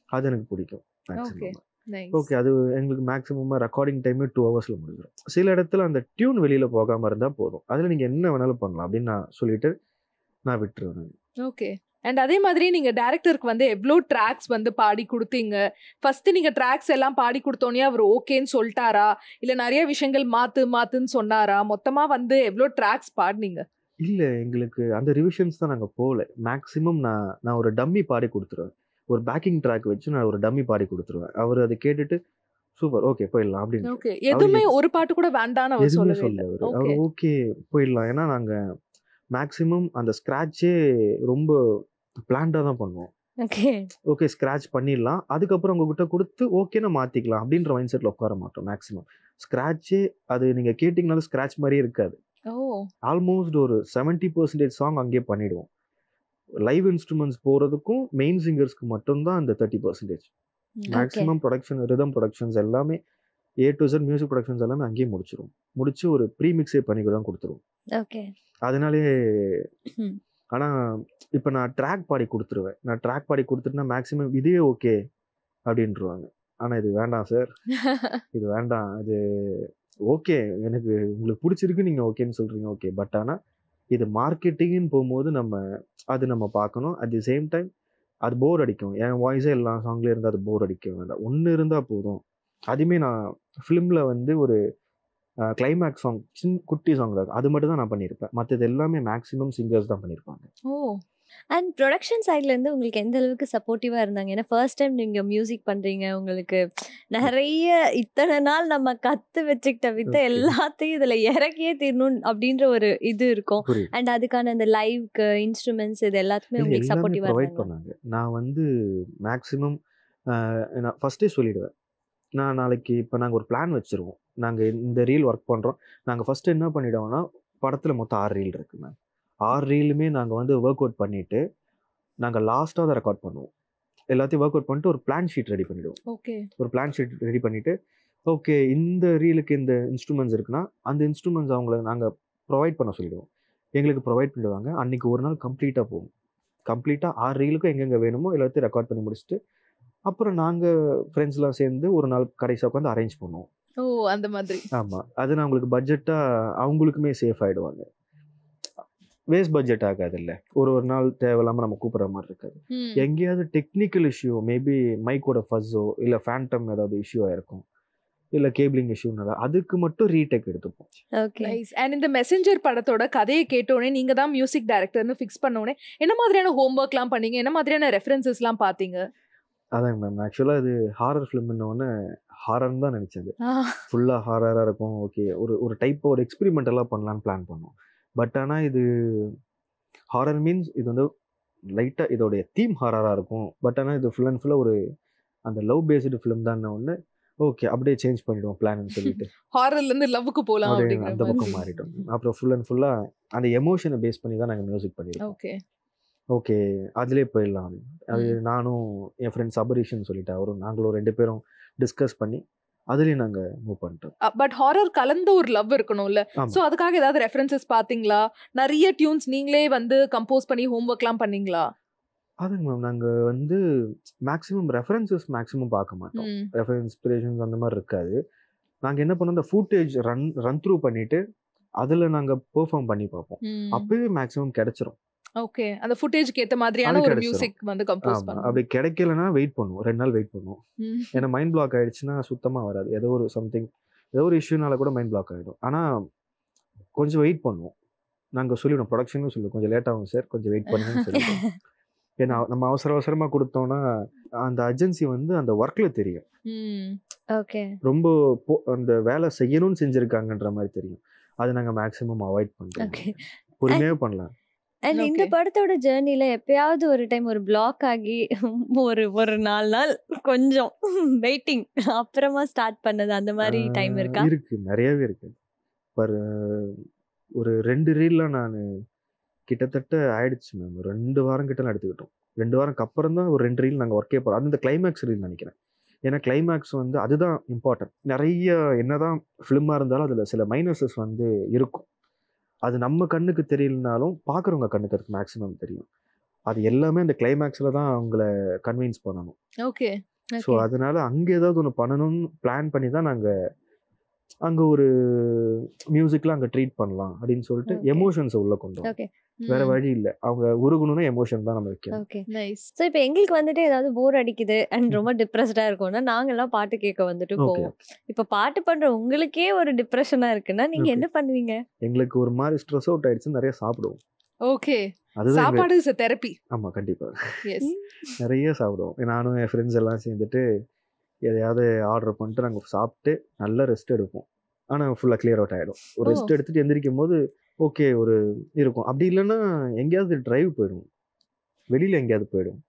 அது எனக்கு பிடிக்கும் ஓகே. மேக்ஸிமம். நைஸ். ஓகே. அது எங்களுக்கு மேக்ஸிமமா ரெக்கார்டிங் டைமே 2 ஹவர்ஸ்ல முடிஞ்சிடும். சில இடத்துல அந்த டியூன் வெளியில போகாம இருந்தா போதும். அதுல நீங்க என்ன வேணாலும் பண்ணலாம் அப்படின்னு நான் சொல்லிட்டு நான் விட்டுருவேன். ஓகே. அண்ட் அதே மாதிரி நீங்க டைரக்டருக்கு வந்து எவ்வளோ ட்ராக்ஸ் வந்து பாடி கொடுத்தீங்க? ஃபர்ஸ்ட் நீங்க ட்ராக்ஸ் எல்லாம் பாடி கொடுத்தோனே அவர் ஓகேன்னு சொல்லிட்டாரா? இல்ல நிறைய விஷயங்கள் மாத்துன்னு சொன்னாரா? மொத்தமா வந்து எவ்வளோ ட்ராக்ஸ் பாடுனீங்க? இல்ல எங்களுக்கு அந்த ரிவிஷன்ஸ் தான் நாங்க போல. மேக்ஸிமம் நான் ஒரு டம்மி பாடி கொடுத்துருவேன். ஒரு பேக்கிங் ட்ராக் வச்சு நான் ஒரு டம்மி பாடி கொடுத்துருவேன். அவர் அதை கேட்டுட்டு சூப்பர் ஓகே போயிடலாம் அப்படின்னு. ஓகே. அவர் எதுவுமே ஒரு பாட்டு கூட வேண்டான்னு அவர் எதுவுமே சொல்லவே இல்ல. சொல்லல அவரு. ஓகே. அவர் ஓகே போயிடலாம். ஏன்னா நாங்க மேக்ஸிமம் அந்த ஸ்க்ராட்சே ரொம்ப பிளான்டா தான் பண்ணுவோம். ஓகே. ஓகே ஸ்க்ராட்ச் பண்ணிடலாம். அதுக்கப்புறம் உங்ககிட்ட கொடுத்து ஓகேனா மாத்திக்கலாம் அப்படின்ற மைண்ட் செட்ல உட்கார மாட்டோம் மேக்ஸிமம். ஸ்க்ராட்சே அது நீங்க கேட்டீங்கனாலும் ஸ்க்ராட்ச் மாதிரியே இருக்காது. ஓ. ஆல்மோஸ்ட் ஒரு 70% சாங் அங்கேயே பண்ணிடுவோம். லைவ் இன்ஸ்ட்ருமெண்ட்ஸ் போறதுக்கும் மெயின் சிங்கர்ஸ்க்கு மட்டும்தான் அந்த 30%. Okay. Maximum production, rhythm productions எல்லாமே A to Z music productions எல்லாமே அங்கேயே முடிச்சிருவோம். முடிச்சு ஒரு ப்ரீ மிக்ஸே பண்ணி தான் கொடுத்துருவோம். ஓகே. அதனாலேயே ம். ஆனா இப்ப நான் ட்ராக் பாடி கொடுத்துருவேன். நான் ட்ராக் பாடி கொடுத்துட்டேன்னா மேக்ஸிமம் இதுவே ஓகே அப்படின்ருவாங்க. ஆனா இது வேண்டாம் சார். இது வேண்டாம். அது ஓகே. எனக்கு உங்களுக்கு பிடிச்சிருக்கு நீங்க ஓகேன்னு சொல்றீங்க ஓகே. பட் ஆனா இது மார்க்கெட்டிங்னு போகும்போது நம்ம பார்க்கணும். அட் தி சேம் டைம் அது போர் அடிக்கும். என் வாய்ஸே எல்லா சாங்லயும் இருந்தா அது போர் அடிக்க வேண்டாம். ஒண்ணு இருந்தா போதும். அதுவுமே நான் ஃபிலிம்ல வந்து ஒரு கிளைமேக்ஸ் சாங் குட்டி சாங் தான். அது மட்டும் தான் நான் பண்ணியிருப்பேன். மற்றது எல்லாமே மேக்ஸிமம் சிங்கர்ஸ் தான் பண்ணியிருப்பாங்க. ஓ. அண்ட் ப்ரொடக்ஷன் சைட்ல இருந்து உங்களுக்கு எந்த அளவுக்கு சப்போர்ட்டிவா இருந்தாங்க? ஏன்னா ஃபர்ஸ்ட் டைம் நீங்க மியூசிக் பண்றீங்க. உங்களுக்கு நிறைய இத்தனை நாள் நம்ம கத்து வச்சுக்கிட்ட வித்தை ஓகே. எல்லாத்தையும் இதுல இறக்கியே தீரணும் அப்படின்ற ஒரு இது இருக்கும். புரியுது. அண்ட் அதுக்கான அந்த லைவ்க்கு இன்ஸ்ட்ருமெண்ட்ஸ் இது எல்லாத்துக்குமே இல்ல உங்களுக்கு எல்லாமே சப்போர்ட்டிவா ப்ரொவைட் இருந்தாங்க. பண்ணாங்க. நான் வந்து மேக்ஸிமம் நான் ஃபர்ஸ்ட்டே சொல்லிடுவேன். நான் நாளைக்கு இப்ப நாங்க ஒரு பிளான் வச்சிருவோம். நாங்க இந்த ரீல் ஒர்க் பண்றோம். நாங்க ஃபர்ஸ்ட் என்ன பண்ணிடுவோம்னா, படத்துல மொத்தம் 6 ரீல் இருக்கு மேம். 6 ரீலுமே நாங்க வந்து வொர்க் அவுட் பண்ணிட்டு, நாங்க லாஸ்ட்டா தான் ரெக்கார்ட் பண்ணுவோம். எல்லாத்தையும் வொர்க் அவுட் பண்ணிட்டு ஒரு பிளான் ஷீட் ரெடி பண்ணிடுவோம். ஓகே. ஒரு பிளான் ஷீட் ரெடி பண்ணிட்டு, ஓகே இந்த ரீலுக்கு இந்த இன்ஸ்ட்ருமெண்ட்ஸ் இருக்குன்னா, அந்த இன்ஸ்ட்ருமெண்ட்ஸ் அவங்கள நாங்க ப்ரொவைட் பண்ண சொல்லிடுவோம். எங்களுக்கு ப்ரொவைட் பண்ணிடுவாங்க. அன்னைக்கு ஒரு நாள் கம்ப்ளீட்டா போகும். கம்ப்ளீட்டா 6 ரீலுக்கும் எங்கெங்க வேணுமோ எல்லாத்தையும் ரெக்கார்ட் பண்ணி முடிச்சுட்டு, அப்புறம் நாங்க ஃப்ரெண்ட்ஸ்லாம் சேர்ந்து ஒரு நாள் கடைசியா உட்காந்து அரேஞ்ச் பண்ணுவோம். ஓ. அந்த மாதிரி. ஆமா. அது நான் உங்களுக்கு பட்ஜெட்டா அவங்களுக்குமே சேஃப் ஆயிடுவாங்க. வேஸ்ட் பட்ஜெட் ஆகாதுல்ல. ஒரு நாள் தேவையில்லாம நம்ம கூப்பிடுற மாதிரி இருக்காது. ம். எங்கேயாவது டெக்னிக்கல் இஷ்யூ மேபி மைக்கோட ஃபஸ்ஸோ இல்ல ஃபேண்டம் ஏதாவது இஷ்யூ ஆயிருக்கும். இல்ல கேபிளிங் இஷ்யூனால அதுக்கு மட்டும் ரீடேக் எடுத்துப்போம். ஓகே. நைஸ். அண்ட் இந்த மெசஞ்சர் படத்தோட கதையை கேட்டோனே நீங்க தான் மியூசிக் டைரக்டர்னு ஃபிக்ஸ் பண்ணோனே என்ன மாதிரியான ஹோம்வொர்க்லாம் பண்ணீங்க? என்ன மாதிரியான ரெஃபரன்சஸ்லாம் பார்த்தீங்க? அதாங்க மேம். ஆக்சுவலா இது ஹாரர் ஃபிலிம்னோனே ஹாரர்ன்னு தான் நினைச்சது. ஆ. ஃபுல்லா ஹாரரா இருக்கும். ஓகே. ஒரு டைப் ஒரு எக்ஸ்பெரிமெண்டலா பண்ணலாம்னு பிளான் பண்ணோம். பட் ஆனா இது ஹாரர் மீன்ஸ் இது வந்து லைட்டா இதோடைய தீம் ஹாரரா இருக்கும். பட் ஆனா இது ஃபுல் அண்ட் ஃபுல்லா ஒரு அந்த லவ் பேஸ்டு ஃபிலிம் தான்ன ஒண்ணு. ஓகே. அப்படியே சேஞ்ச் பண்ணிடுவோம் பிளான்னு சொல்லிட்டு. ஹாரர்ல இருந்து லவ்வுக்கு போலாம் அப்படியே அப்படிங்கிற அந்த பக்கம் மாதிரி. மாறிட்டோம். அப்புறம் ஃபுல் அண்ட் ஃபுல்லா அந்த எமோஷனை பேஸ் பண்ணி தான் நாங்க மியூசிக் பண்ணியிருக்கோம். ஓகே. ஓகே. அதிலேயே போயிடலாம் அப்படின்னு. அது ம். நானும் என் ஃப்ரெண்ட் சபரீஷ்ன்னு சொல்லிட்டு அவரும் நாங்களும் 2 பேரும் டிஸ்கஸ் பண்ணி அதுலயும் நாங்க மூவ் பண்ணிட்டோம். பட் ஹாரர் கலந்த ஒரு லவ் இருக்கணும்ல. ஆமா. சோ அதுக்காக ஏதாவது ரெஃபரன்சஸ் பாத்தீங்களா? நிறைய டியூன்ஸ் நீங்களே வந்து கம்போஸ் பண்ணி ஹோம்வொர்க்லாம் பண்ணீங்களா? அதுங்க மேம். நாங்க வந்து மேக்ஸிமம் ரெஃபரன்சஸ் மேக்ஸிமம் பார்க்க மாட்டோம். ம். ரெஃபரன்ஸ் இன்ஸ்பிரேஷன்ஸ் அந்த மாதிரி இருக்காது. நாங்க என்ன பண்ணோம், இந்த ஃபுட்டேஜ் ரன் த்ரூ பண்ணிட்டு அதுல நாங்க பெர்ஃபார்ம் பண்ணி பார்ப்போம். ம். அப்பவே மேக்ஸிமம் கிடைச்சிரும். ஓகே. அந்த ஃபுட்டேஜ்க்கு ஏத்த மாதிரியான அது ஒரு கிடைச்சிரும். மியூசிக் வந்து கம்போஸ் ஆமா. பண்ணணும். அப்படி கிடைக்கலன்னா வெயிட் பண்ணுவோம். 2 நாள் வெயிட் பண்ணுவோம். ம். ஏன்னா மைண்ட் பிளாக் ஆயிடுச்சுன்னா சுத்தமா வராது. ஏதோ ஒரு சம்திங் ஏதோ ஒரு இஷ்யூனால கூட மைண்ட் பிளாக் ஆயிடும். ஆனா கொஞ்சம் வெயிட் பண்ணுவோம். நாங்க சொல்லிடுவோம். ப்ரொடக்ஷனும் சொல்லுவோம். கொஞ்சம் லேட் ஆகும் சார். கொஞ்சம் வெயிட் பண்ணுங்கன்னு சொல்லிடுவோம். ஏன்னா நம்ம அவசர அவசரமா குடுத்தோம்னா, அந்த அர்ஜென்சி வந்து அந்த ஒர்க்ல தெரியும். ம். ஓகே. ரொம்ப அந்த வேலை செய்யணும்னு செஞ்சிருக்காங்கன்ற மாரி தெரியும். அத நாங்க மேக்ஸிமம் அவாய்ட் பண்றோம். ஓகே. பொறுமையாவே பண்ணலாம். அண்ட் இந்த ஓகே. படத்தோட ஜேர்னில எப்பயாவது ஒரு டைம் ஒரு பிளாக் ஆகி ஒரு ஒரு 4 நாள் கொஞ்சம் வெயிட்டிங் அப்புறமா ஸ்டார்ட் பண்ணது அந்த மாதிரி டைம் இருக்கா? இருக்கு. நெறையவே இருக்கு. பர் ஒரு 2 ரீல்லாம் நானு கிட்டத்தட்ட ஆயிடுச்சு மேம். 2 வாரம் கிட்டலாம் எடுத்துக்கிட்டோம். 2 வாரம்க்கு அப்புறம் தான் ஒரு 2 ரீல் நாங்க ஒர்க்கே போறோம். அது இந்த கிளைமாக்ஸ் ரீல் நெனைக்கிறேன். ஏன்னா கிளைமாக்ஸ் வந்து அதுதான் இம்பார்ட்டன்ட். நெறைய என்னதான் ஃபிலிமா இருந்தாலும் அதுல சில மைனஸஸ் வந்து இருக்கும். அது நம்ம கண்ணுக்கு தெரியலனாலும் பார்க்குறவங்க கண்ணுக்கு அதுக்கு மேக்ஸிமம் தெரியும். அது எல்லாமே அந்த கிளைமாக்ஸ்ல தான் அவங்கள கன்வின்ஸ் பண்ணணும். ஓகே. So okay. அதனால அங்க ஏதாவது ஒண்ணு பண்ணணும்னு பிளான் பண்ணி தான் நாங்க அங்க ஒரு மியூசிக்லாம் அங்க ட்ரீட் பண்ணலாம் அப்படின்னு சொல்லிட்டு ஓகே. எமோஷன்ஸ உள்ள கொண்டு வரோம். ஓகே. வேற ம். வழி இல்ல. அவங்க உருகணும்னா எமோஷன் தான் நம்ம வைக்கணும். ஓகே. நைஸ். ஸோ இப்போ எங்களுக்கு வந்துட்டு ஏதாவது போர் அடிக்குது அண்ட் ரொம்ப டிப்ரெஸ்டா இருக்கும்னா நாங்கெல்லாம் பாட்டு கேட்க வந்துட்டு ஓகே. போவோம். இப்போ பாட்டு பண்ற உங்களுக்கே ஒரு டிப்ரெஷனா இருக்குன்னா நீங்க ஓகே. என்ன பண்ணுவீங்க? எங்களுக்கு ஒரு மாரி ஸ்ட்ரெஸ் அவுட் ஆயிடுச்சுன்னா நெறைய சாப்பிடுவோம். ஓகே. அதுதான் எங்களுக்கு சாப்பாடு இஸ் எ தெரப்பி. ஆமா கண்டிப்பா. எஸ். நெறைய சாப்பிடுவோம். நானும் என் ஃப்ரெண்ட்ஸ் எல்லாம் சேர்ந்துட்டு எதையாவது ஆர்டர் பண்ணிட்டு நாங்க சாப்பிட்டு நல்ல ரெஸ்ட் எடுப்போம். ஆனா ஃபுல்லா கிளியர் அவுட் ஆயிடும். ஒரு ஓ! ரெஸ்ட் எடுத்துட்டு எந்திரிக்கும்போது ஓகே ஒரு இருக்கும். அப்படி இல்லன்னா எங்கேயாவது டிரைவ் போயிடுவோம். வெளியில எங்கேயாவது போயிடுவோம்.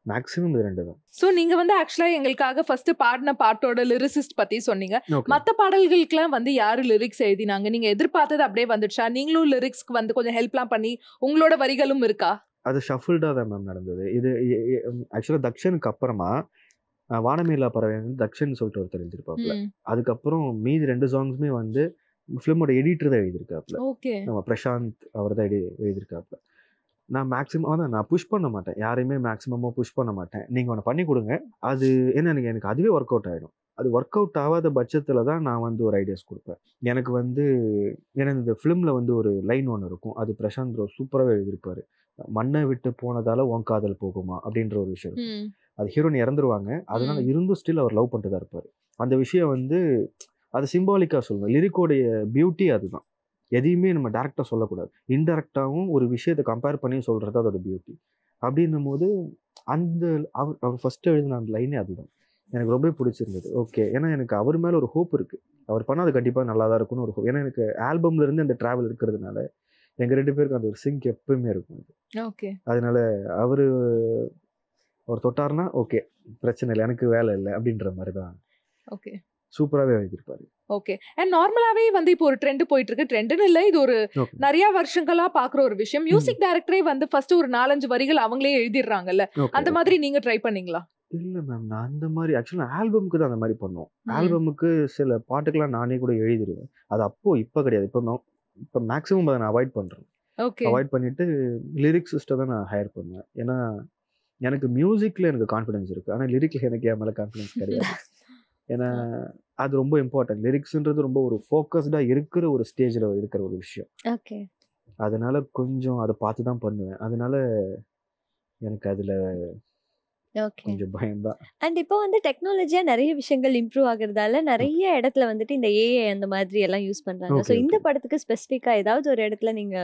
மேக்ஸிமம் இது 2 தான். ஸோ நீங்க வந்து ஆக்சுவலா எங்களுக்காக ஃபர்ஸ்ட் பாடின பாட்டோட லிரிசிஸ்ட் பத்தி சொன்னீங்க. ஓகே. மத்த பாடல்களுக்கெல்லாம் வந்து யாரு லிரிக்ஸ் எழுதினாங்க? நீங்க எதிர்பார்த்தது அப்படியே வந்துடுச்சா? நீங்களும் லிரிக்ஸ்க்கு வந்து கொஞ்சம் ஹெல்ப்லாம் பண்ணி உங்களோட வரிகளும் இருக்கா? அது ஷஃபிள்டா தான் மேம் நடந்தது. இது ஆக்சுவலா தக்ஷனுக்கு அப்புறமா வானமேலா பறவை வந்து தக்ஷன் சொல்லிட்டு ஒருத்தர் எழுதியிருப்பாப்ல. ம். அதுக்கப்புறம் மீதி 2 சாங்ஸுமே வந்து ஃபிலிமோட எடிட்டர் தான் எழுதியிருக்காப்ல. ஓகே. நம்ம பிரசாந்த் அவர் தான் எழுதியிருக்காப்ல. நான் மேக்ஸிமம் அதான் நான் புஷ் பண்ண மாட்டேன். யாரையுமே மேக்ஸிமமா புஷ் பண்ண மாட்டேன். நீங்க ஒண்ணு பண்ணி குடுங்க. அது ஏன்னா எனக்கு அதுவே ஒர்க் அவுட் ஆயிடும். அது ஒர்க் அவுட் ஆகாத பட்சத்துல தான் நான் வந்து ஒரு ஐடியாஸ் குடுப்பேன். எனக்கு வந்து ஏன்னா இந்த ஃபிலிம்ல வந்து ஒரு லைன் ஒண்ணு இருக்கும். அது பிரசாந்த் ப்ரோ சூப்பராவே எழுதியிருப்பாரு. "மண்ண விட்டு போனதால உன் காதல் போகுமா?" அப்படின்ற ஒரு விஷயம் இருக்கும். ம். அது ஹீரோயின் இறந்துருவாங்க. அதனால ம். இருந்தும் ஸ்டில் அவர் லவ் பண்ணிட்டு தான் இருப்பாரு. அந்த விஷயம் வந்து அது சிம்பாலிக்கா சொல்லணும். லிரிக்கோடைய பியூட்டி அதுதான். எதையுமே நம்ம டைரக்ட்டா சொல்லக்கூடாது. இன்டைரக்ட்டாவும் ஒரு விஷயத்த கம்பேர் பண்ணி சொல்றது அதோட பியூட்டி. அப்படின்னும்போது அந்த அவர் ஃபர்ஸ்ட் எழுதின அந்த லைனே அதுதான். எனக்கு ரொம்பவே பிடிச்சிருந்தது. ஓகே. ஏன்னா எனக்கு அவர் மேல ஒரு ஹோப் இருக்கு. அவர் பண்ணா அது கண்டிப்பா நல்லா தான் இருக்கும்னு ஒரு ஹோப். ஏன்னா எனக்கு ஆல்பம்ல இருந்து அந்த டிராவல் இருக்கிறதுனால, எங்க 2 பேருக்கும் அந்த ஒரு சிங்க் எப்பவுமே இருக்கும். ஓகே. அதனால அவரு அவர் தொட்டாருன்னா ஓகே. பிரச்சனை இல்ல. எனக்கு வேலை இல்ல அப்படின்ற மாரி தான். ஓகே. சூப்பராவே எழுதியிருப்பாரு. ஓகே. அண்ட் நார்மலாவே வந்து இப்போ ஒரு ட்ரெண்ட் போயிட்டு இருக்கு. ட்ரெண்ட்னு இல்ல. இது ஒரு ஓகே. நெறைய வருஷங்களா பாக்குற ஒரு விஷயம். ம். மியூசிக் டைரக்டரே வந்து ஃபர்ஸ்ட் ஒரு 4, 5 வரிகள் அவங்களே எழுதிடுறாங்கல்ல. ஓகே. அந்த மாதிரி நீங்க ட்ரை பண்ணீங்களா? இல்ல மேம். நான் அந்த மாரி ஆக்சுவலா ஆல்பம்க்கு தான் அந்த மாரி பண்ணோம். ம். ஆல்பமுக்கு சில பாட்டுக்கெல்லாம் நானே கூட எழுதிருவேன். அது இப்ப கிடையாது. இப்ப மேக்ஸிமம் அத நான் அவாய்ட் பண்றேன். ஓகே. அவாய்ட் பண்ணிட்டு லிரிக்ஸிஸ்ட்ட தான் நான் ஹையர் பண்ணுவேன். ஏன்னா, எனக்கு மியூசிக்ல எனக்கு கான்ஃபிடன்ஸ் இருக்கு. ஆனா லிரிக்ல எனக்கு என் மேல கான்ஃபிடன்ஸ் கிடையாது. ஏன்னா, அது ரொம்ப இம்பார்ட்டன்ட். லிரிக்ஸ்ன்றது ரொம்ப ஒரு ஃபோக்கஸ்டா இருக்கிற ஒரு ஸ்டேஜ்ல இருக்கிற ஒரு விஷயம். ஓகே. அதனால கொஞ்சம் அத பார்த்து தான் பண்ணுவேன். அதனால எனக்கு அதுல ஓகே. கொஞ்சம் பயம் தான். அண்ட் இப்போ வந்து டெக்னாலஜியா நிறைய விஷயங்கள் இம்ப்ரூவ் ஆகுறதால நிறைய இடத்துல வந்துட்டு இந்த ஏஐ அந்த மாதிரி எல்லாம் யூஸ் பண்றாங்க. ஸோ ஓகே, இந்த ஓகே. படத்துக்கு ஸ்பெசிஃபிக்கா ஏதாவது ஒரு இடத்துல நீங்க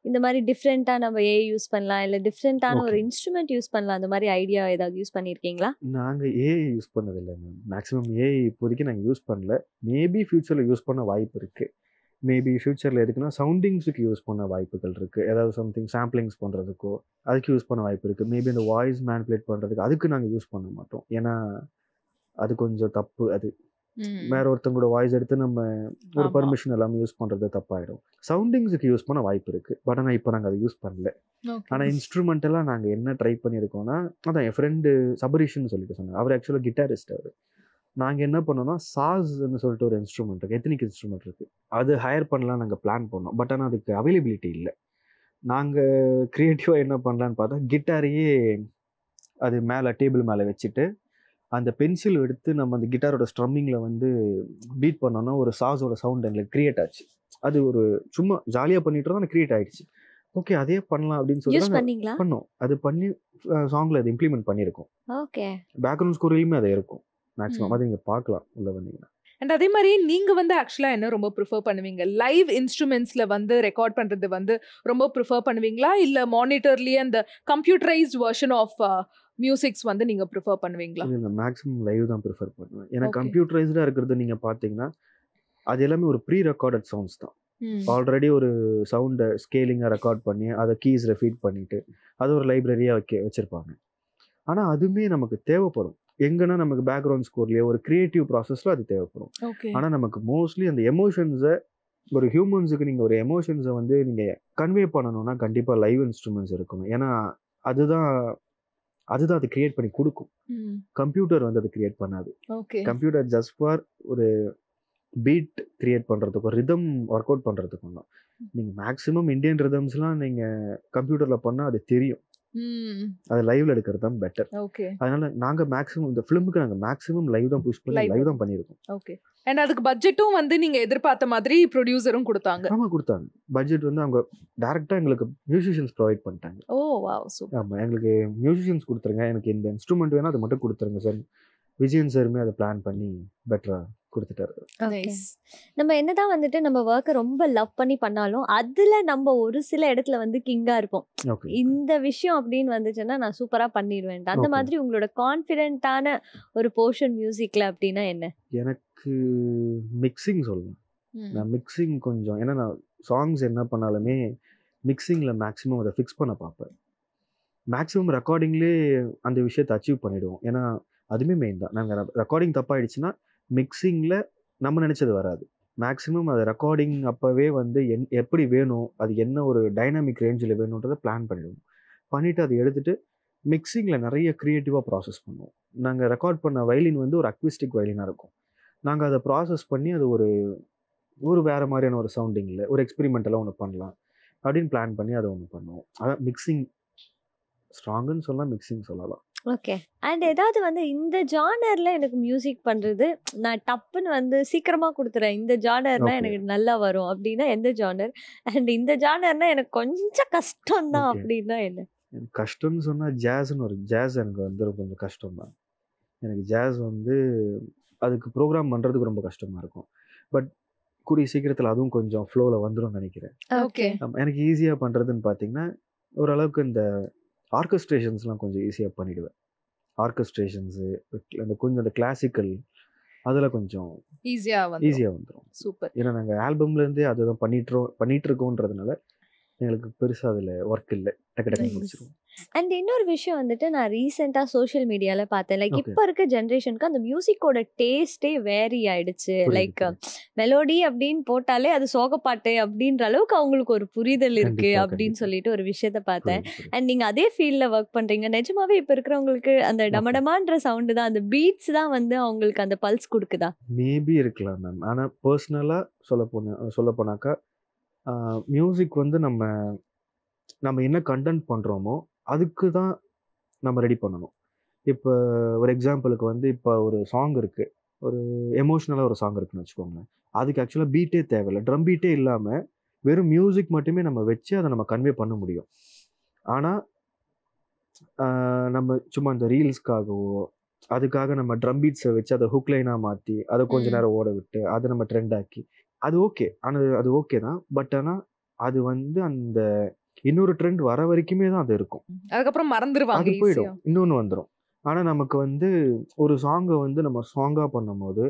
இந்த மாதிரி டிஃப்ரெண்டா நம்ம ஏஐ யூஸ் பண்ணலாம் இல்ல டிஃப்ரெண்டான ஒரு ஓகே. இன்ஸ்ட்ருமெண்ட் யூஸ் பண்ணலாம் அந்த மாதிரி ஐடியா ஏதாவது யூஸ் பண்ணிருக்கீங்களா? நாங்க ஏஐ யூஸ் பண்ணதில்ல மேம். மேக்ஸிமம் ஏஐ இப்போதைக்கு நாங்க யூஸ் பண்ணல. மேபி ஃபியூச்சர்ல யூஸ் பண்ண வாய்ப்பு இருக்கு. மேபி ஃபியூச்சர்ல எதுக்குன்னா சவுண்டிங்ஸுக்கு யூஸ் பண்ண வாய்ப்புகள் இருக்கு. ஏதாவது சம்திங் சாம்பிளிங்ஸ் பண்றதுக்கோ, அதுக்கு யூஸ் பண்ண வாய்ப்பு இருக்கு. மேபி இந்த வாய்ஸ் மேனிபுலேட் பண்றதுக்கு அதுக்கு நாங்க யூஸ் பண்ண மாட்டோம். ஏன்னா, அது கொஞ்சம் தப்பு அது. ம். வேற ஒருத்தவங்களோட வாய்ஸ் எடுத்து நம்ம ஒரு ஆமா. பெர்மிஷன் இல்லாம யூஸ் பண்றது தப்பாயிடும். சவுண்டிங்ஸுக்கு யூஸ் பண்ண வாய்ப்பு இருக்கு. பட் ஆனா இப்ப நாங்க அத யூஸ் பண்ணல. ஓகே. ஆனா இன்ஸ்ட்ருமென்டலா நாங்க என்ன ட்ரை பண்ணியிருக்கோம்னா, அதான் என் ஃப்ரெண்டு சபரீஷ்ன்னு சொல்லிட்டு சொன்னாங்க. அவர் ஆக்சுவலா கிட்டாரிஸ்ட் அவரு. நாங்க என்ன பண்ணோம்னா, சாஸ்ன்னு சொல்லிட்டு ஒரு இன்ஸ்ட்ருமெண்ட் இருக்கு. எத்னிக் இன்ஸ்ட்ருமெண்ட் இருக்கு. அது ஹையர் பண்ணலாம்னு நாங்க பிளான் பண்ணோம். பட் ஆனா அதுக்கு அவைலபிலிட்டி இல்ல. நாங்க கிரியேட்டிவா என்ன பண்ணலான்னு பார்த்தா, கிட்டாரையே அது மேல டேபிள் மேல வச்சுட்டு, அந்த பென்சில் எடுத்து நம்ம அந்த கிட்டாரோட ஸ்ட்ரம்மிங்ல வந்து பீட் பண்ணோம்னா, ஒரு சாஸோட சவுண்ட் எங்களுக்கு கிரியேட் ஆச்சு. அது ஒரு சும்மா ஜாலியா பண்ணிட்டு இருந்தோம். ஆனா கிரியேட் ஆயிடுச்சு. ஓகே அதே பண்ணலாம் அப்படின்னு சொல்லி யூஸ் நாங்கள் பண்ணீங்களா? பண்ணோம். அது பண்ணி சாங்கில் அது இம்ப்ளிமெண்ட் பண்ணியிருக்கோம். ஓகே. பேக்ரவுண்ட் ஸ்கோர்லையுமே அது இருக்கும் மேக்ஸிமம். ம். அதை நீங்கள் பார்க்கலாம் உள்ள வந்தீங்கன்னா. அண்ட் அதே மாதிரி நீங்க வந்து ஆக்சுவலா என்ன ரொம்ப ப்ரிஃபர் பண்ணுவீங்க? லைவ் இன்ஸ்ட்ருமெண்ட்ஸ்ல வந்து ரெக்கார்ட் பண்றது வந்து ரொம்ப ப்ரிஃபர் பண்ணுவீங்களா? இல்ல மானிட்டர்லயே அந்த கம்ப்யூட்டரைஸ்ட் வெர்ஷன் ஆஃப் மியூசிக்ஸ் வந்து நீங்க ப்ரிஃபர் பண்ணுவீங்களா? இல்லை மேக்ஸிமம் லைவ் தான் ப்ரிஃபர் பண்ணுவேன். ஏன்னா ஓகே. கம்ப்யூட்டரைஸ்டாக இருக்கிறது நீங்கள் பார்த்தீங்கன்னா அது எல்லாமே ஒரு ப்ரீ ரெக்கார்டட் சவுண்ட்ஸ் தான். ம். ஆல்ரெடி ஒரு சவுண்டை ஸ்கேலிங்காக ரெக்கார்ட் பண்ணி அதை கீஸில் ஃபீட் பண்ணிவிட்டு அது ஒரு லைப்ரரியாக வச்சுருப்பாங்க. ஆனால் அதுவுமே நமக்கு தேவைப்படும் எங்கன்னா நமக்கு பேக்ரவுண்ட் ஸ்கோர்லேயே ஒரு க்ரியேட்டிவ் ப்ராசஸில் அது தேவைப்படும். ஓகே. ஆனால் நமக்கு மோஸ்ட்லி அந்த எமோஷன்ஸை ஒரு ஹியூமன்ஸுக்கு நீங்கள் ஒரு எமோஷன்ஸை வந்து நீங்கள் கன்வே பண்ணணும்னா கண்டிப்பாக லைவ் இன்ஸ்ட்ருமெண்ட்ஸ் இருக்கணும். ஏன்னா அதுதான் அதுதான் அது கிரியேட் பண்ணி கொடுக்கும். ம். கம்ப்யூட்டர் வந்து அது கிரியேட் பண்ணாது. ஓகே. கம்ப்யூட்டர் ஜஸ்ட் ஃபார் ஒரு பீட் கிரியேட் பண்ணுறதுக்கும் ரிதம் ஒர்க் அவுட் பண்ணுறதுக்கும் தான். நீங்கள் மேக்ஸிமம் இந்தியன் ரிதம்ஸ்லாம் நீங்கள் கம்ப்யூட்டரில் பண்ணால் அது தெரியும். ம். அது லைவ்ல எடுக்கிறது தான் பெட்டர். ஓகே. அதனால நாங்கள் மேக்ஸிமம் இந்த ஃபிலிமுக்கு நாங்கள் மேக்ஸிமம் லைவ் தான் புஷ் பண்ணி Live. லைவ் தான் பண்ணியிருக்கோம். ஓகே. அண்ட் அதுக்கு பட்ஜெட்டும் வந்து நீங்க எதிர்பார்த்த மாதிரி ப்ரொடியூசரும் கொடுத்தாங்க. ஆமாம் கொடுத்தாங்க. பட்ஜெட் வந்து அவங்க டேரெக்டாக எங்களுக்கு மியூசிஷியன்ஸ் ப்ரொவைட் பண்ணிட்டாங்க. ஓ வாவ் சூப்பர். ஆமாம் எங்களுக்கு மியூசிஷியன்ஸ் கொடுத்துருங்க, எனக்கு இந்த இன்ஸ்ட்ருமெண்ட் வேணால் அதை மட்டும் கொடுத்துருங்க சார். விஜயன் சாருமே அதை பிளான் பண்ணி பெட்டராக கொடுத்துட்டாரு. ஓகே. நைஸ். நம்ம என்னதான் வந்துட்டு நம்ம ஒர்க்கை ரொம்ப லவ் பண்ணி பண்ணாலும் அதுல நம்ம ஒரு சில இடத்துல வந்து கிங்கா இருப்போம். ஓகே இந்த விஷயம் அப்படின்னு வந்துச்சுன்னா நான் சூப்பரா பண்ணிடுவேன். அந்த Okay. மாதிரி உங்களோட கான்ஃபிடென்ட்டான ஒரு போர்ஷன் மியூசிக்ல அப்படின்னா என்ன? எனக்கு மிக்சிங் சொல்லலாம். ம். நான் மிக்சிங் கொஞ்சம் ஏன்னா நான் சாங்ஸ் என்ன பண்ணாலுமே மிக்சிங்கில் மேக்ஸிமம் அதை ஃபிக்ஸ் பண்ண பார்ப்பேன். மேக்ஸிமம் ரெக்கார்டிங்லேயே அந்த விஷயத்தை அச்சீவ் பண்ணிவிடுவோம். ஏன்னா அதுவுமே மெயின் தான். நாங்கள் ரெக்கார்டிங் தப்பாயிடுச்சுன்னா மிக்சிங்கில் நம்ம நினச்சது வராது. மேக்ஸிமம் அது ரெக்கார்டிங் அப்போவே வந்து எப்படி வேணும், அது என்ன ஒரு டைனாமிக் ரேஞ்சில் வேணுன்றதை பிளான் பண்ணிடுவோம். பண்ணிவிட்டு அதை எடுத்துகிட்டு மிக்சிங்கில் நிறைய க்ரியேட்டிவாக ப்ராசஸ் பண்ணுவோம். நாங்கள் ரெக்கார்ட் பண்ண வயலின் வந்து ஒரு அக்விஸ்டிக் வயலினாக இருக்கும். நாங்கள் அதை ப்ராசஸ் பண்ணி அது ஒரு வேறு மாதிரியான ஒரு சவுண்டிங்கில் ஒரு எக்ஸ்பெரிமெண்டலாக ஒன்று பண்ணலாம் அப்படின்னு பிளான் பண்ணி அதை ஒன்று பண்ணுவோம். அதான் மிக்சிங் ஸ்ட்ராங்குன்னு சொல்லலாம், மிக்சிங் சொல்லலாம். ஓகே. அண்ட் ஏதாவது வந்து இந்த ஜானர்ல எனக்கு மியூசிக் பண்றது நான் டப்புன்னு வந்து சீக்கிரமா கொடுத்துறேன், இந்த ஜானர்னா Okay. எனக்கு நல்லா வரும் அப்படின்னா எந்த ஜானர்? அண்ட் இந்த ஜானர்னா எனக்கு கொஞ்சம் கஷ்டம் தான் Okay. அப்படின்னா என்ன? எனக்கு கஷ்டம்னு சொன்னால் ஜாஸ்ன்னு ஒரு ஜாஸ் எனக்கு வந்து கொஞ்சம் கஷ்டம் தான். எனக்கு ஜாஸ் வந்து அதுக்கு ப்ரோக்ராம் பண்ணுறதுக்கு ரொம்ப கஷ்டமாக இருக்கும். பட் கூடிய சீக்கிரத்தில் அதுவும் கொஞ்சம் ஃப்ளோவில் வந்துடும் நினைக்கிறேன். ஓகே. எனக்கு ஈஸியாக பண்ணுறதுன்னு பார்த்தீங்கன்னா ஓரளவுக்கு இந்த ஆர்கெஸ்ட்ரேஷன்ஸ்லாம் கொஞ்சம் ஈஸியாக பண்ணிடுவேன். ஆர்கெஸ்ட்ரேஷன்ஸு அந்த கொஞ்சம் அந்த கிளாசிக்கல் அதில் கொஞ்சம் ஈஸியா வந்து ஈஸியாக வந்துடும். சூப்பர். ஏன்னா நாங்கள் ஆல்பம்லேருந்தே அதுதான் பண்ணிட்டு இருக்கோன்றதுனால எங்களுக்கு பெருசாக அதில் ஒர்க் இல்லை, டக்கு டக்குன்னு Nice. முடிச்சிருவோம். அண்ட் இன்னொரு விஷயம் வந்துட்டு நான் ரீசெண்டாக சோஷியல் மீடியால பார்த்தேன். Like Okay. இப்போ இருக்க ஜென்ரேஷனுக்கு அந்த மியூசிக்கோட டேஸ்டே வேரி ஆயிடுச்சு. புரியுது, லைக் புரியுது. மெலோடி அப்படின்னு போட்டாலே அது சோகப்பாட்டு அப்படின்ற அளவுக்கு அவங்களுக்கு ஒரு புரிதல் இருக்கு கண்டிப்பா, அப்படின்னு கண்டிப்பா. சொல்லிட்டு ஒரு விஷயத்த பார்த்தேன். புரியுது, புரியுது. அண்ட் நீங்க அதே ஃபீல்ட்ல ஒர்க் பண்றீங்க. நிஜமாவே இப்போ இருக்கிறவங்களுக்கு அந்த Okay. டமடமான்ற சவுண்டு தான், அந்த பீட்ஸ் தான் வந்து அவங்களுக்கு அந்த பல்ஸ் கொடுக்குதா? மேபி இருக்கலாம் மேம். ஆனால் பர்சனலாக சொல்ல போனாக்கா மியூசிக் வந்து நம்ம என்ன கண்டென்ட் பண்ணுறோமோ அதுக்கு தான் நம்ம ரெடி பண்ணணும். இப்போ ஒரு எக்ஸாம்பிளுக்கு வந்து இப்போ ஒரு சாங் இருக்குது, ஒரு எமோஷ்னலாக ஒரு சாங் இருக்குன்னு வச்சுக்கோங்களேன். அதுக்கு ஆக்சுவலாக பீட்டே தேவையில்லை, ட்ரம் பீட்டே இல்லாமல் வெறும் மியூசிக் மட்டுமே நம்ம வச்சு அதை நம்ம கன்வே பண்ண முடியும். ஆனால் நம்ம சும்மா இந்த ரீல்ஸ்க்காகவோ அதுக்காக நம்ம ட்ரம் பீட்ஸை வச்சு அதை ஹுக் லைனாக மாற்றி அதை கொஞ்ச ம். நேரம் ஓட விட்டு அதை நம்ம ட்ரெண்ட் ஆக்கி அது ஓகே. ஆனால் அது ஓகே தான். பட் ஆனால் அது வந்து அந்த இன்னொரு ட்ரெண்ட் வர வரைக்குமே தான் அது இருக்கும். அதுக்கப்புறம் மறந்துடுவாங்க அது ஈஸியா. போயிடும், இன்னொன்று வந்துடும். ஆனால் நமக்கு வந்து ஒரு சாங்கை வந்து நம்ம சாங்காக பண்ணும்போது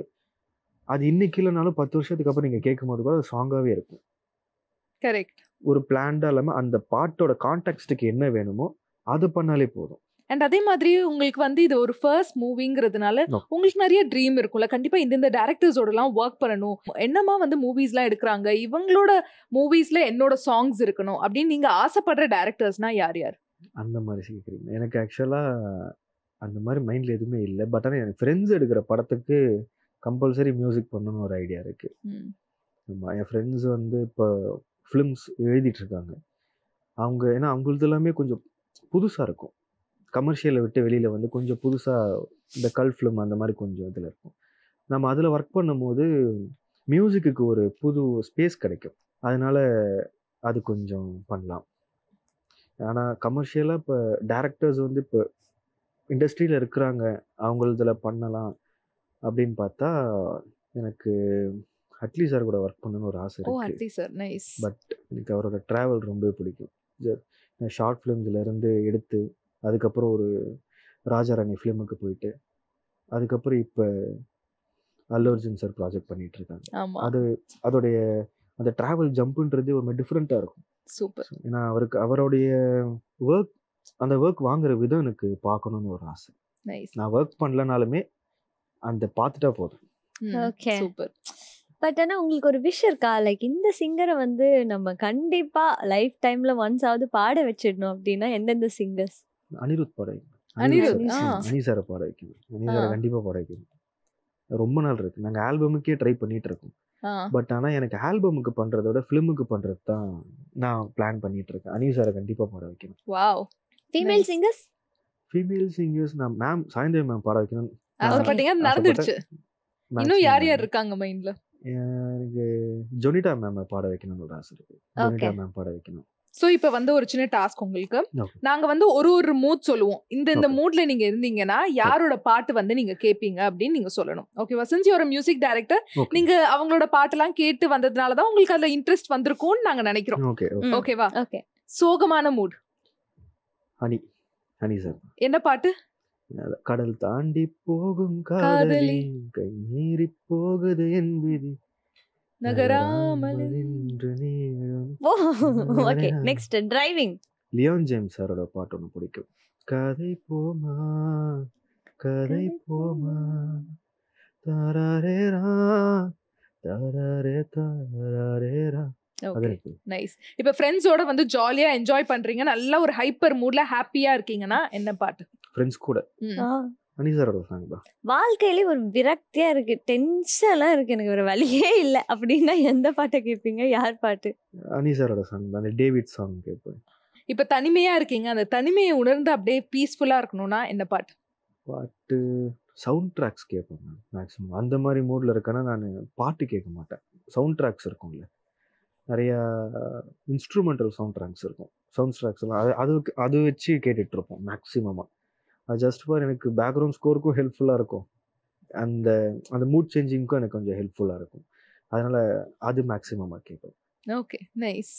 அது இன்னைக்கு இல்லைனாலும் 10 வருஷத்துக்கு அப்புறம் நீங்கள் கேட்கும் போது கூட அது சாங்காகவே இருக்கும். கரெக்ட். ஒரு பிளான்டாக இல்லாமல் அந்த பாட்டோட கான்டெக்ஸ்ட்டுக்கு என்ன வேணுமோ அது பண்ணாலே போதும். அண்ட் அதே மாதிரி உங்களுக்கு வந்து இது ஒரு ஃபர்ஸ்ட் மூவிங்கிறதுனால No. உங்களுக்கு நிறைய ட்ரீம் இருக்கும்ல, கண்டிப்பா இந்த டைரக்டர்ஸோடலாம் ஒர்க் பண்ணணும், என்னமா வந்து மூவிஸ்லாம் எடுக்கிறாங்க, இவங்களோட மூவிஸ்ல என்னோட சாங்ஸ் இருக்கணும் அப்படின்னு நீங்க ஆசைப்படுற டைரக்டர்ஸ்னா யார் யார்? அந்த மாதிரி கேட்குறீங்க. எனக்கு ஆக்சுவலாக அந்த மாதிரி மைண்டில் எதுவுமே இல்லை. பட் ஆனால் எனக்கு ஃப்ரெண்ட்ஸ் எடுக்கிற படத்துக்கு கம்பல்சரி மியூசிக் பண்ணணும்னு ஒரு ஐடியா இருக்குது. ம். ஆமாம், என் ஃப்ரெண்ட்ஸ் வந்து இப்போ ஃபிலிம்ஸ் எழுதிட்டுருக்காங்க. ஏன்னா அவங்களது எல்லாமே கொஞ்சம் புதுசாக இருக்கும். கமர்ஷியலை விட்டு வெளியில் வந்து கொஞ்சம் புதுசாக இந்த கல் ஃபிலிம் அந்த மாதிரி கொஞ்சம் இதில் இருக்கும். நம்ம அதில் ஒர்க் பண்ணும்போது மியூசிக்கு ஒரு புது ஸ்பேஸ் கிடைக்கும். அதனால அது கொஞ்சம் பண்ணலாம். ஆனால் கமர்ஷியலாக இப்போ டேரக்டர்ஸ் வந்து இப்போ இண்டஸ்ட்ரியில் இருக்கிறாங்க, அவங்களதுல பண்ணலாம் அப்படின்னு பார்த்தா எனக்கு அட்லி சார் கூட ஒர்க் பண்ணணும்னு ஒரு ஆசை ஓ இருக்குது. Atlee sir nice. பட் எனக்கு அவரோட ட்ராவல் ரொம்ப பிடிக்கும். ஷார்ட் ஃபிலிம்ஸ்லேருந்து எடுத்து அதுக்கப்புறம் ஒரு ராஜாராணி ஃபிலிமுக்கு போயிட்டு அதுக்கப்புறம் இப்போ அல்லு அர்ஜுன் சார் ப்ராஜெக்ட் பண்ணிட்டு இருக்காங்க. ஆமா அது அதோடைய அந்த ட்ராவல் ஜம்ப்புன்றது ஒரு மாதிரி டிஃப்ரெண்ட்டாக இருக்கும். சூப்பர். ஏன்னா அவருடைய ஒர்க் அந்த ஒர்க் வாங்குற விதம் எனக்கு பார்க்கணுன்னு ஒரு ஆசை. நைஸ். நான் ஒர்க் பண்ணலனாலுமே அந்த பார்த்துட்டா போதும். ஓகே. சூப்பர். பட் ஆனா உங்களுக்கு ஒரு விஷ் இருக்கா, லைக் இந்த சிங்கரை வந்து நம்ம கண்டிப்பா லைஃப் டைம்ல ஒன்ஸ் ஆவது பாட வச்சிடணும் அப்படின்னா எந்தெந்த சிங்கர்ஸ்? அனிருத் பாட வைக்கணும். அனிருத், அனி சாரை பாட வைக்கணும். அனி சாரை கண்டிப்பாக பாட வைக்கணும். ரொம்ப நாள் இருக்கு. நாங்கள் ஆல்பமுக்கே ட்ரை பண்ணிட்டு இருக்கோம். பட் ஆனால் எனக்கு ஆல்பமுக்கு பண்ணுறத விட ஃபிலிமுக்கு பண்ணுறது தான் நான் பிளான் பண்ணிட்டு இருக்கேன். அனி சாரை கண்டிப்பாக பாட வைக்கணும். Wow. Female Nice. Singers? Female singers நான் மேம் சாயந்தரம் மேம் பாட வைக்கணும். ஆசைப்பட்டீங்க, அது நடந்துருச்சு. இன்னும் யார் யார் இருக்காங்க மைண்ட்ல? எனக்கு ஜொனிட்டா மேம் பாட வைக்கணும்னு ஒரு ஆசை இருக்கு. ஜொனிட்டா மேம் பாட வைக்கணும். ஸோ இப்போ வந்து ஒரு சின்ன டாஸ்க் உங்களுக்கு. Okay. நாங்க வந்து ஒரு மூட் சொல்லுவோம். இந்த Okay. மூட்ல நீங்க இருந்தீங்கன்னா யாரோட பாட்டு வந்து நீங்க கேட்பீங்க அப்படின்னு நீங்க சொல்லணும். ஓகேவா? Since you are music director, Okay. நீங்க அவங்களோட பாட்டெல்லாம் கேட்டு வந்ததுனால தான் உங்களுக்கு அதுல இன்ட்ரெஸ்ட் வந்திருக்கும்னு நாங்க நினைக்கிறோம். ஓகே ஓகேவா? ஓகே. சோகமான மூட் ஹனி ஹனி சார். என்ன பாட்டு? கடல் தாண்டி போகும் காதலி. காதலி கை மீறி போகுது என் விதி நகராமல் என்று நீளும். Okay. Next driving. Leon James சாரோட பாட்டு ஒன்று பிடிக்கும். கதை போமா கதை போமா தாரரேரா தாரரே தாரரேரா. அது ஓகே எனக்கு நைஸ். இப்போ ஃப்ரெண்ட்ஸோட வந்து ஜாலியா என்ஜாய் பண்றீங்க, நல்ல ஒரு ஹைப்பர் மூட்ல ஹாப்பியா இருக்கீங்கன்னா என்ன பாட்டு? ஃப்ரெண்ட்ஸ் கூட ஹனி சாரோட சாங் தான். வாழ்க்கையிலே ஒரு விரக்தியா இருக்கு, டென்ஷனா இருக்கு, எனக்கு ஒரு வழியே இல்ல அப்படின்னா எந்த பாட்டை கேட்பீங்க? யார் பாட்டு? ஹனி சாரோட சாங் தான். அந்த டேவிட் சாங் கேட்பேன். இப்போ தனிமையா இருக்கீங்க, அந்த தனிமையை உணர்ந்து அப்படியே பீஸ்ஃபுல்லா இருக்கணும்னா என்ன பாட்டு? பாட்டு சவுண்ட் ட்ராக்ஸ் கேட்பேன் நான் மேக்ஸிமம். அந்த மாதிரி மூடில் இருக்கேன்னா நான் பாட்டு கேட்க மாட்டேன். சவுண்ட் ட்ராக்ஸ் இருக்கும்ல, நிறையா இன்ஸ்ட்ருமெண்டல் சவுண்ட் ட்ராக்ஸ் இருக்கும். சவுண்ட் ட்ராக்ஸ் எல்லாம் அது வச்சு கேட்டுட்டு இருப்போம் மேக்ஸிமமாக. அது ஜஸ்ட் ஃபார் எனக்கு பேக்ரவுண்ட் ஸ்கோருக்கும் ஹெல்ப்ஃபுல்லாக இருக்கும், அந்த அந்த மூட் சேஞ்சிங்க்கும் எனக்கு கொஞ்சம் ஹெல்ப்ஃபுல்லாக இருக்கும். அதனால் அது மேக்ஸிமமாக கேட்பேன். Okay nice.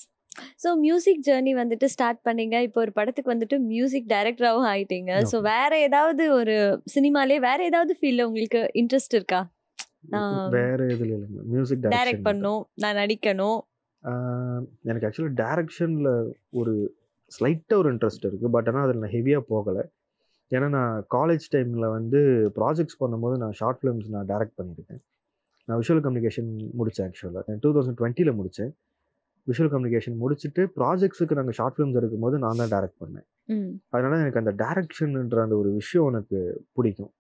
So music journey வந்துட்டு ஸ்டார்ட் பண்ணீங்க, இப்போ ஒரு படத்துக்கு வந்துட்டு மியூசிக் டைரக்டராகவும் ஆயிட்டீங்க. ஸோ வேற ஏதாவது ஒரு சினிமாலே வேற ஏதாவது ஃபீல்ட்ல உங்களுக்கு இன்ட்ரெஸ்ட் இருக்கா? வேறு எதுல இல்லைங்க, மியூசிக் டைரக்ட் டைரக்ஷன். பண்ணும், நான் நடிக்கணும். எனக்கு ஆக்சுவலாக டைரக்ஷனில் ஒரு ஸ்லைட்டாக ஒரு இன்ட்ரெஸ்ட் இருக்குது. பட் ஆனால் அதில் நான் ஹெவியாக போகலை. ஏன்னா நான் காலேஜ் டைமில் வந்து ப்ராஜெக்ட்ஸ் பண்ணும்போது நான் ஷார்ட் ஃபிலிம்ஸ் நான் டைரக்ட் பண்ணியிருக்கேன். நான் விஷுவல் கம்யூனிகேஷன் முடித்தேன். ஆக்சுவலாக 2020 முடித்தேன். விஷுவல் கம்யூனிகேஷன் முடிச்சுட்டு ப்ராஜெக்ட்ஸுக்கு நாங்கள் ஷார்ட் ஃபிலிம்ஸ் எடுக்கும்போது நான் தான் டைரக்ட் பண்ணேன். அதனால் எனக்கு அந்த டைரக்ஷன்ன்ற அந்த ஒரு விஷயம் எனக்கு பிடிக்கும்.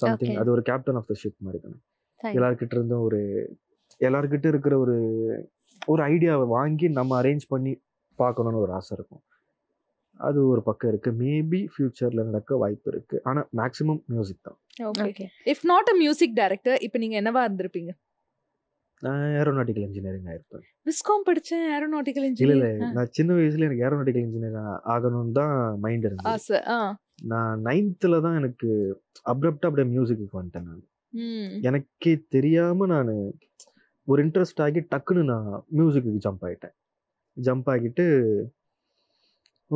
சம்திங் அது ஒரு கேப்டன் ஆஃப் த ஷிப் மாதிரி தானே. எல்லாருக்கிட்ட இருந்தும் எல்லாருக்கிட்ட இருக்கிற ஒரு ஐடியாவை வாங்கி நம்ம அரேஞ்ச் பண்ணி பார்க்கணுன்னு ஒரு ஆசை இருக்கும். அது ஒரு பக்கம் இருக்குது. மேபி ஃப்யூச்சரில் நடக்க வாய்ப்பு இருக்குது. ஆனால் மேக்ஸிமம் மியூசிக் தான். Okay. If not a music director, இப்போ நீங்க என்னவா இருந்திருப்பீங்க? நான் ஏரோநாட்டிக்கல் இன்ஜினியரிங் ஆயிருப்பேன். விஸ்காம் படிச்சேன், ஏரோநாட்டிக்கல் இல்லை இன்ஜினியர் நான் சின்ன வயசுல எனக்கு ஏரோநாட்டிக்கல் இன்ஜினியர் ஆகணும்னு தான் மைண்ட் இருந்தது. ஆசை. நான் 9th தான் எனக்கு அப்ரப்டாக அப்படியே மியூசிக்கு வந்துட்டேன். நான் எனக்கே தெரியாமல் நான் ஒரு இன்ட்ரெஸ்ட் ஆகி டக்குன்னு நான் மியூசிக்கு ஜம்ப் ஆகிட்டு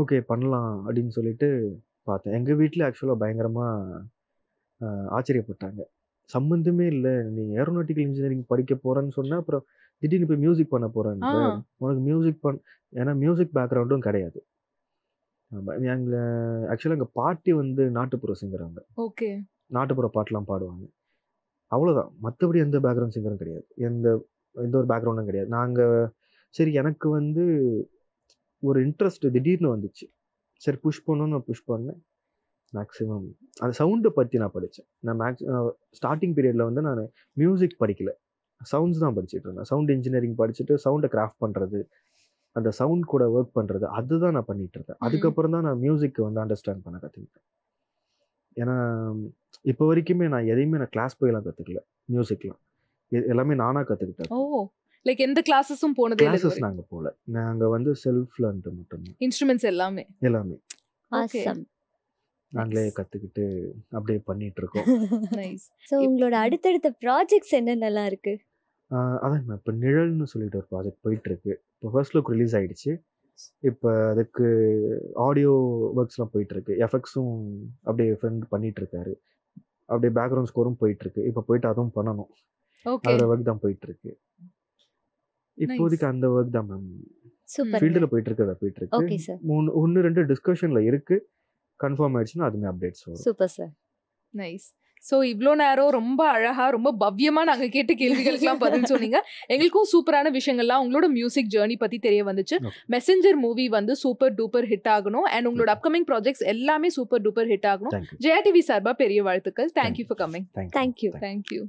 ஓகே பண்ணலாம் அப்படின்னு சொல்லிட்டு பார்த்தேன். எங்கள் வீட்டில் ஆக்சுவலாக பயங்கரமாக ஆச்சரியப்பட்டாங்க. சம்மந்தமே இல்லை, நீ ஏரோநாட்டிக்கல் இன்ஜினியரிங் படிக்க போகிறேன்னு சொன்னால் அப்புறம் திடீர்னு போய் மியூசிக் பண்ண போகிறேன்னு. உனக்கு மியூசிக் ஏன்னா மியூசிக் பேக்ரவுண்டும் கிடையாது. எங்களை ஆக்சுவலாக எங்கள் பாட்டி வந்து நாட்டுப்புற சிங்கர். அவங்க ஓகே நாட்டுப்புற பாட்டெலாம் பாடுவாங்க, அவ்வளோதான். மற்றபடி எந்த பேக்ரவுண்ட் சிங்கரும் கிடையாது, எந்த ஒரு பேக்ரவுண்டும் கிடையாது. நாங்கள் சரி எனக்கு வந்து ஒரு இன்ட்ரெஸ்ட் திடீர்னு வந்துச்சு. சரி புஷ் பண்ணணும்னு நான் புஷ் பண்ணேன். மேக்ஸிமம் அந்த சவுண்டை பற்றி நான் படித்தேன். நான் ஸ்டார்டிங் பீரியடில் வந்து நான் மியூசிக் படிக்கலை, சவுண்ட்ஸ் தான் படிச்சுட்டு இருந்தேன். சவுண்ட் இன்ஜினியரிங் படிச்சுட்டு சவுண்டை கிராஃப்ட் பண்ணுறது, அந்த சவுண்ட் கூட ஒர்க் பண்ணுறது, அதுதான் நான் பண்ணிகிட்டு இருந்தேன். அதுக்கப்புறம் தான் நான் மியூசிக்கை வந்து அண்டர்ஸ்டாண்ட் பண்ண கற்றுக்கிட்டேன். ஏன்னா இப்போ வரைக்குமே நான் எதையுமே நான் கிளாஸ் போயெல்லாம் கற்றுக்கல. மியூசிக்லாம் எல்லாமே நானாக கற்றுக்கிட்டேன். ஓ லைக் எந்த கிளாஸஸும் போனதே இல்ல கிளாஸஸ் நாங்கள் போகல. நாங்கள் வந்து செல்ஃப் லேர்ன்ட்டு மட்டும்தான் இன்ஸ்ட்ருமெண்ட்ஸ் எல்லாமே. எல்லாமே. Okay. Awesome. நாங்களே Nice. கற்றுக்கிட்டு அப்படியே பண்ணிட்டு இருக்கோம். நைஸ். ஸோ உங்களோட அடுத்தடுத்த ப்ராஜெக்ட்ஸ் என்னென்னலாம் இருக்கு? அதான் இப்போ நிழல்னு சொல்லிட்டு ஒரு ப்ராஜெக்ட் போயிட்டுருக்கு. இப்போ ஃபர்ஸ்ட் லுக் ரிலீஸ் ஆகிடுச்சு. இப்போ அதுக்கு ஆடியோ ஒர்க்ஸ்லாம் போயிட்டுருக்கு. எஃபெக்ட்ஸும் அப்படியே ஃப்ரெண்ட் பண்ணிகிட்ருக்காரு. அப்படியே பேக்ரவுண்ட் ஸ்கோரும் போயிட்டுருக்கு. இப்போ போயிட்டு அதுவும் பண்ணணும். ஓகே. அதோட ஒர்க் தான் போயிட்டுருக்கு. இப்போதைக்கு அந்த ஒர்க் தான் மேம் சூப்பர். ஃபீல்டில் போயிட்டுருக்கு. போயிட்டுருக்கு. Okay sir. 1-2 டிஸ்கஷனில் இருக்குது. கன்ஃபார்ம் ஆயிடுச்சுன்னா அதுமே அப்டேட்ஸ் வரும். Super sir. நைஸ். ஸோ இவ்வளோ நேரம் ரொம்ப அழகா ரொம்ப பவ்யமா நாங்க கேட்ட கேள்விகளுக்கெல்லாம் பதில் சொன்னீங்க. எங்களுக்கும் சூப்பரான விஷயங்கள்லாம் உங்களோட மியூசிக் ஜேர்னி பத்தி தெரிய வந்துச்சு. Okay. மெசஞ்சர் மூவி வந்து சூப்பர் டூப்பர் ஹிட் ஆகணும் அண்ட் உங்களோட அப்கமிங் ப்ராஜெக்ட்ஸ் எல்லாமே சூப்பர் டூப்பர் ஹிட் ஆகணும். தேங்க்யூ. ஜெயா டிவி சார்பா பெரிய வாழ்த்துக்கள். Thank you for coming. Thank you. Thank you.